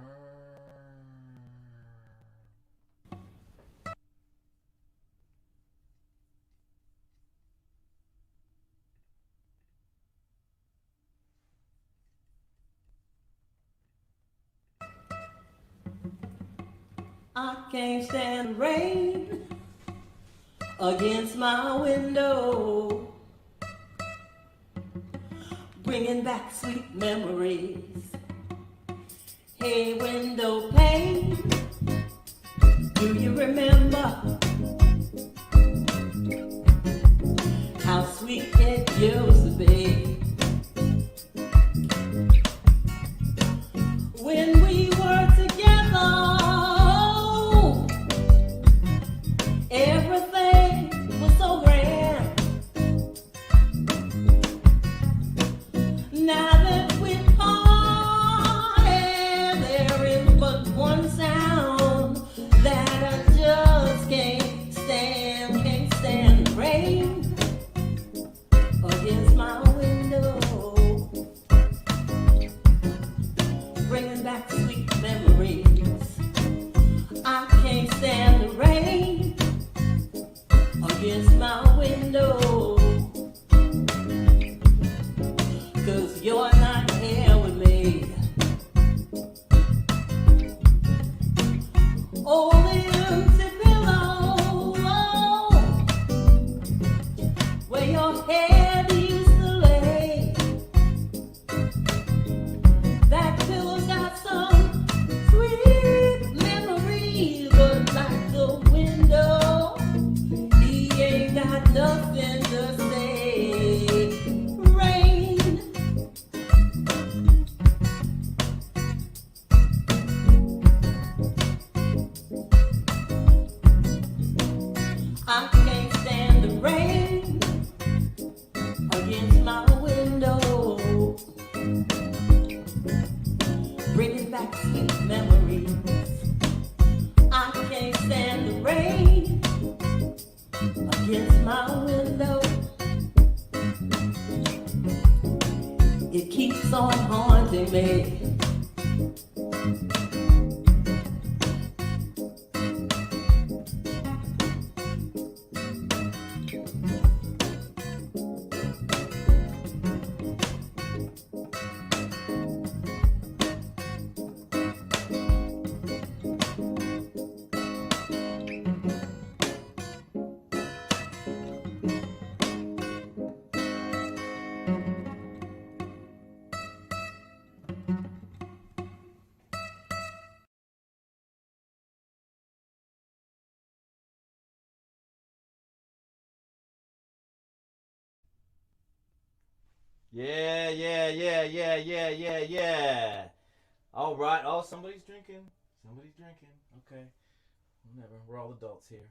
I can't stand rain against my window, bringing back sweet memories. Hey, window pane, do you remember how sweet it used to be when we were together? Everything was so grand. Now that we're parted, there is but one sound that I just can't stand. Can't stand the rain against my window, bringing back sweet memories. I can't stand the rain against my window, 'cause you're not here with me. Oh, the empty pillow where your head used to lay. That pillow's got some sweet memories, but like the window, he ain't got nothing to say. Rain, I can't stand the rain against my window, bringing back sweet memories. I can't stand the rain against my window. It keeps on haunting me. Yeah. All right. Oh, somebody's drinking. Okay. Whatever. We're all adults here.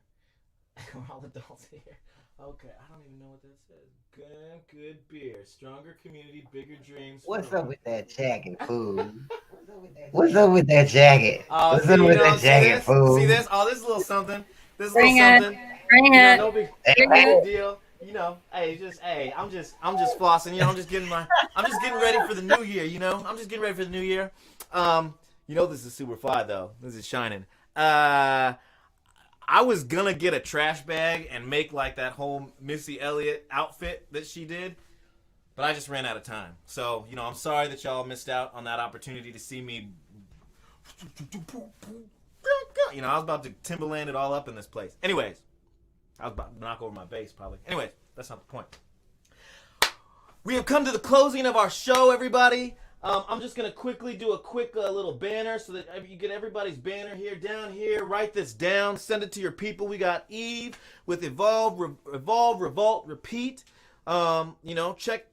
We're all adults here. Okay. I don't even know what that says. Good beer. Stronger community, bigger dreams. What's up with that jacket, fool? What's up with that jacket? Oh, What's see, up you with know, that jacket, fool? See this? Oh, this is a little something. This is a Bring little it. something. Bring You know, it. no big, Bring no it. big deal. You know, I'm just flossing. You know, I'm just getting ready for the new year. You know, I'm just getting ready for the new year. You know, this is super fly though. This is shining. I was gonna get a trash bag and make like that whole Missy Elliott outfit that she did, but I just ran out of time. So, you know, I'm sorry that y'all missed out on that opportunity to see me. You know, I was about to Timberland it all up in this place. Anyways, I was about to knock over my bass probably. Anyways, that's not the point. We have come to the closing of our show, everybody. I'm just going to quickly do a quick little banner so that you get everybody's banner here, down here. Write this down. Send it to your people. We got Eve with Evolve, Revolt, Repeat. You know, check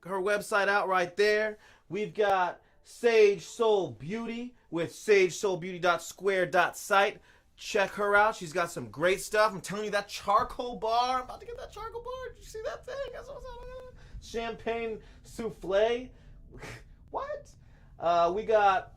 her website out right there. We've got Sage Soul Beauty with sagesoulbeauty.square.site. Check her out. She's got some great stuff. I'm telling you, that charcoal bar. I'm about to get that charcoal bar. Did you see that thing? That's what's on. Champagne souffle. What? We got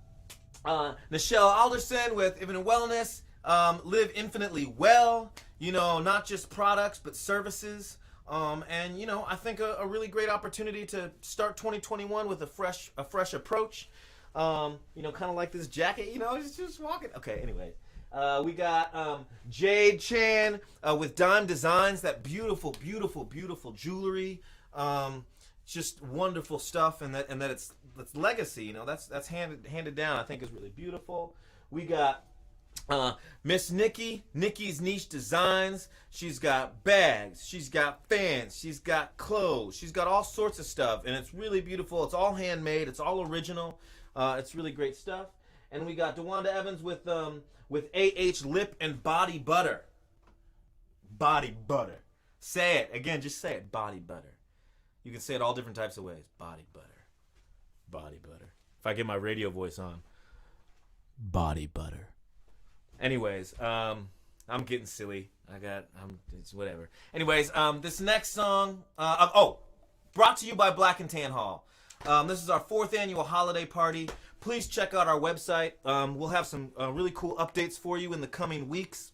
Nichelle Alderson with Even Wellness. live infinitely well, you know, not just products, but services. And, you know, I think a really great opportunity to start 2021 with a fresh approach. You know, kind of like this jacket, you know, it's just walking. Okay, anyway. We got Jade Chan with Dime Designs, that beautiful, beautiful, beautiful jewelry. Just wonderful stuff, and that it's legacy, you know, that's handed down, I think is really beautiful. We got Miss Nikki's Niche Designs. She's got bags, she's got fans, she's got clothes, she's got all sorts of stuff, and it's really beautiful. It's all handmade, it's all original. It's really great stuff. And we got DeWanda Evans with AH Lip and Body Butter. Body butter. Say it again, just say it. Body butter. You can say it all different types of ways. Body butter. Body butter. If I get my radio voice on. Body butter. Anyways, I'm getting silly. It's whatever. Anyways, this next song, brought to you by Black and Tan Hall. This is our 4th annual holiday party. Please check out our website. We'll have some really cool updates for you in the coming weeks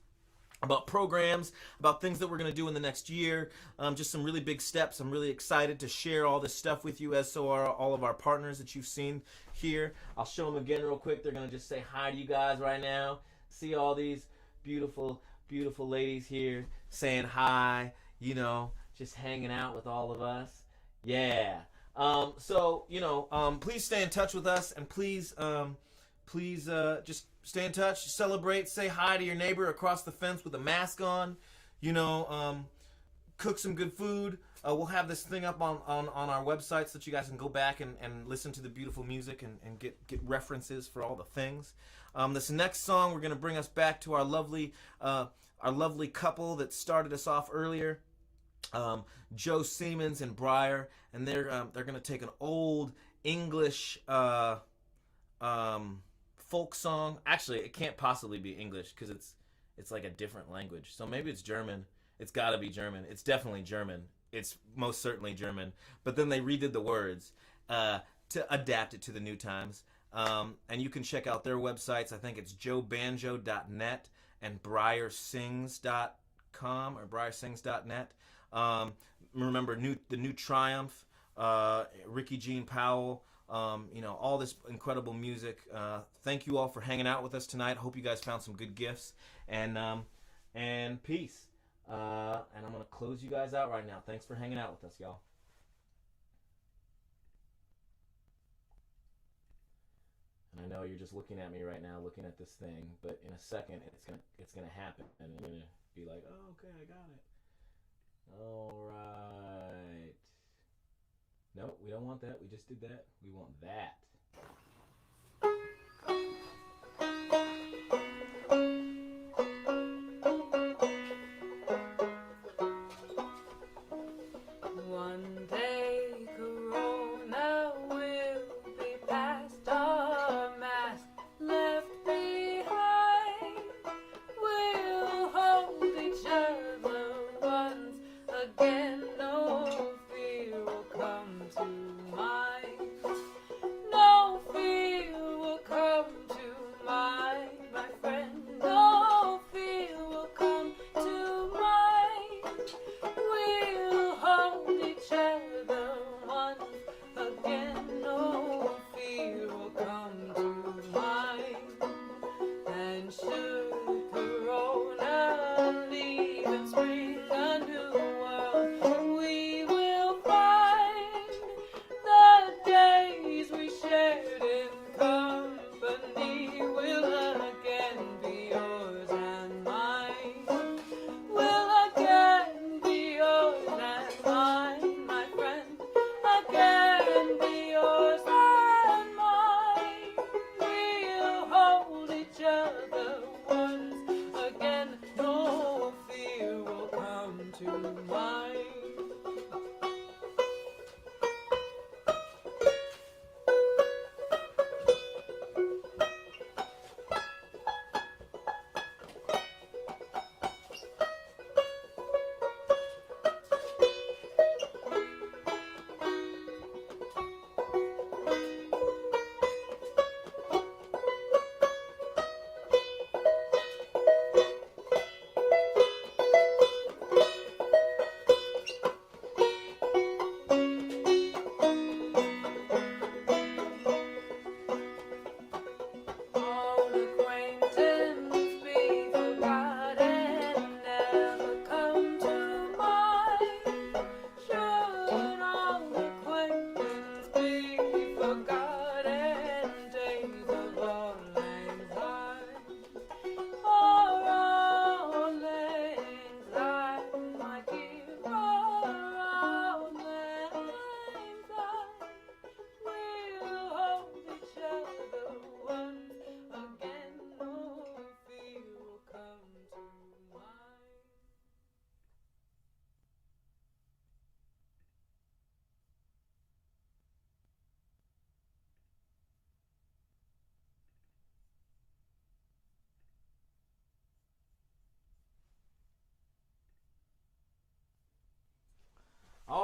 about programs, about things that we're going to do in the next year, just some really big steps. I'm really excited to share all this stuff with you, as so are all of our partners that you've seen here. I'll show them again real quick. They're going to just say hi to you guys right now. See all these beautiful, beautiful ladies here saying hi, you know, just hanging out with all of us. Yeah. So, you know, please stay in touch with us, and please just stay in touch, celebrate, say hi to your neighbor across the fence with a mask on, you know, cook some good food. We'll have this thing up on our website so that you guys can go back and listen to the beautiful music and get references for all the things. This next song, we're going to bring us back to our lovely couple that started us off earlier. Joe Siemens and Briar, and they're going to take an old English folk song. Actually, it can't possibly be English because it's like a different language. So maybe it's German. It's got to be German. It's definitely German. It's most certainly German. But then they redid the words to adapt it to the new times. And you can check out their websites. I think it's joebanjo.net and briarsings.com or briarsings.net. Remember the new Triumph, Ricky Jean Powell, you know, all this incredible music. Thank you all for hanging out with us tonight. Hope you guys found some good gifts, and peace. And I'm gonna close you guys out right now. Thanks for hanging out with us, y'all. And I know you're just looking at me right now, looking at this thing, but in a second it's gonna happen, and you're gonna be like, oh, okay, I got it. All right. No, we don't want that. We just did that. We want that. One day Corona will be past, our mask left behind. We'll hold each other once again. No fear will come to mind. No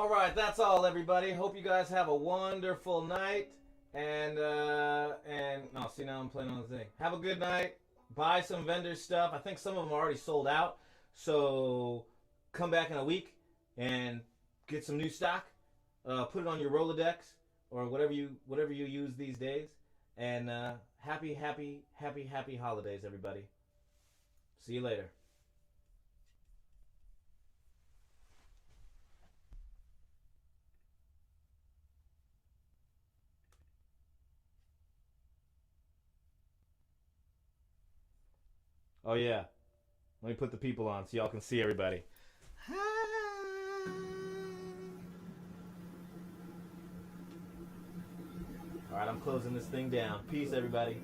All right, that's all, everybody. Hope you guys have a wonderful night. And no, see, now I'm playing on the thing. Have a good night. Buy some vendor stuff. I think some of them are already sold out. So come back in a week and get some new stock. Put it on your Rolodex or whatever you use these days. And happy holidays, everybody. See you later. Oh yeah, let me put the people on so y'all can see everybody. All right, I'm closing this thing down. Peace, everybody.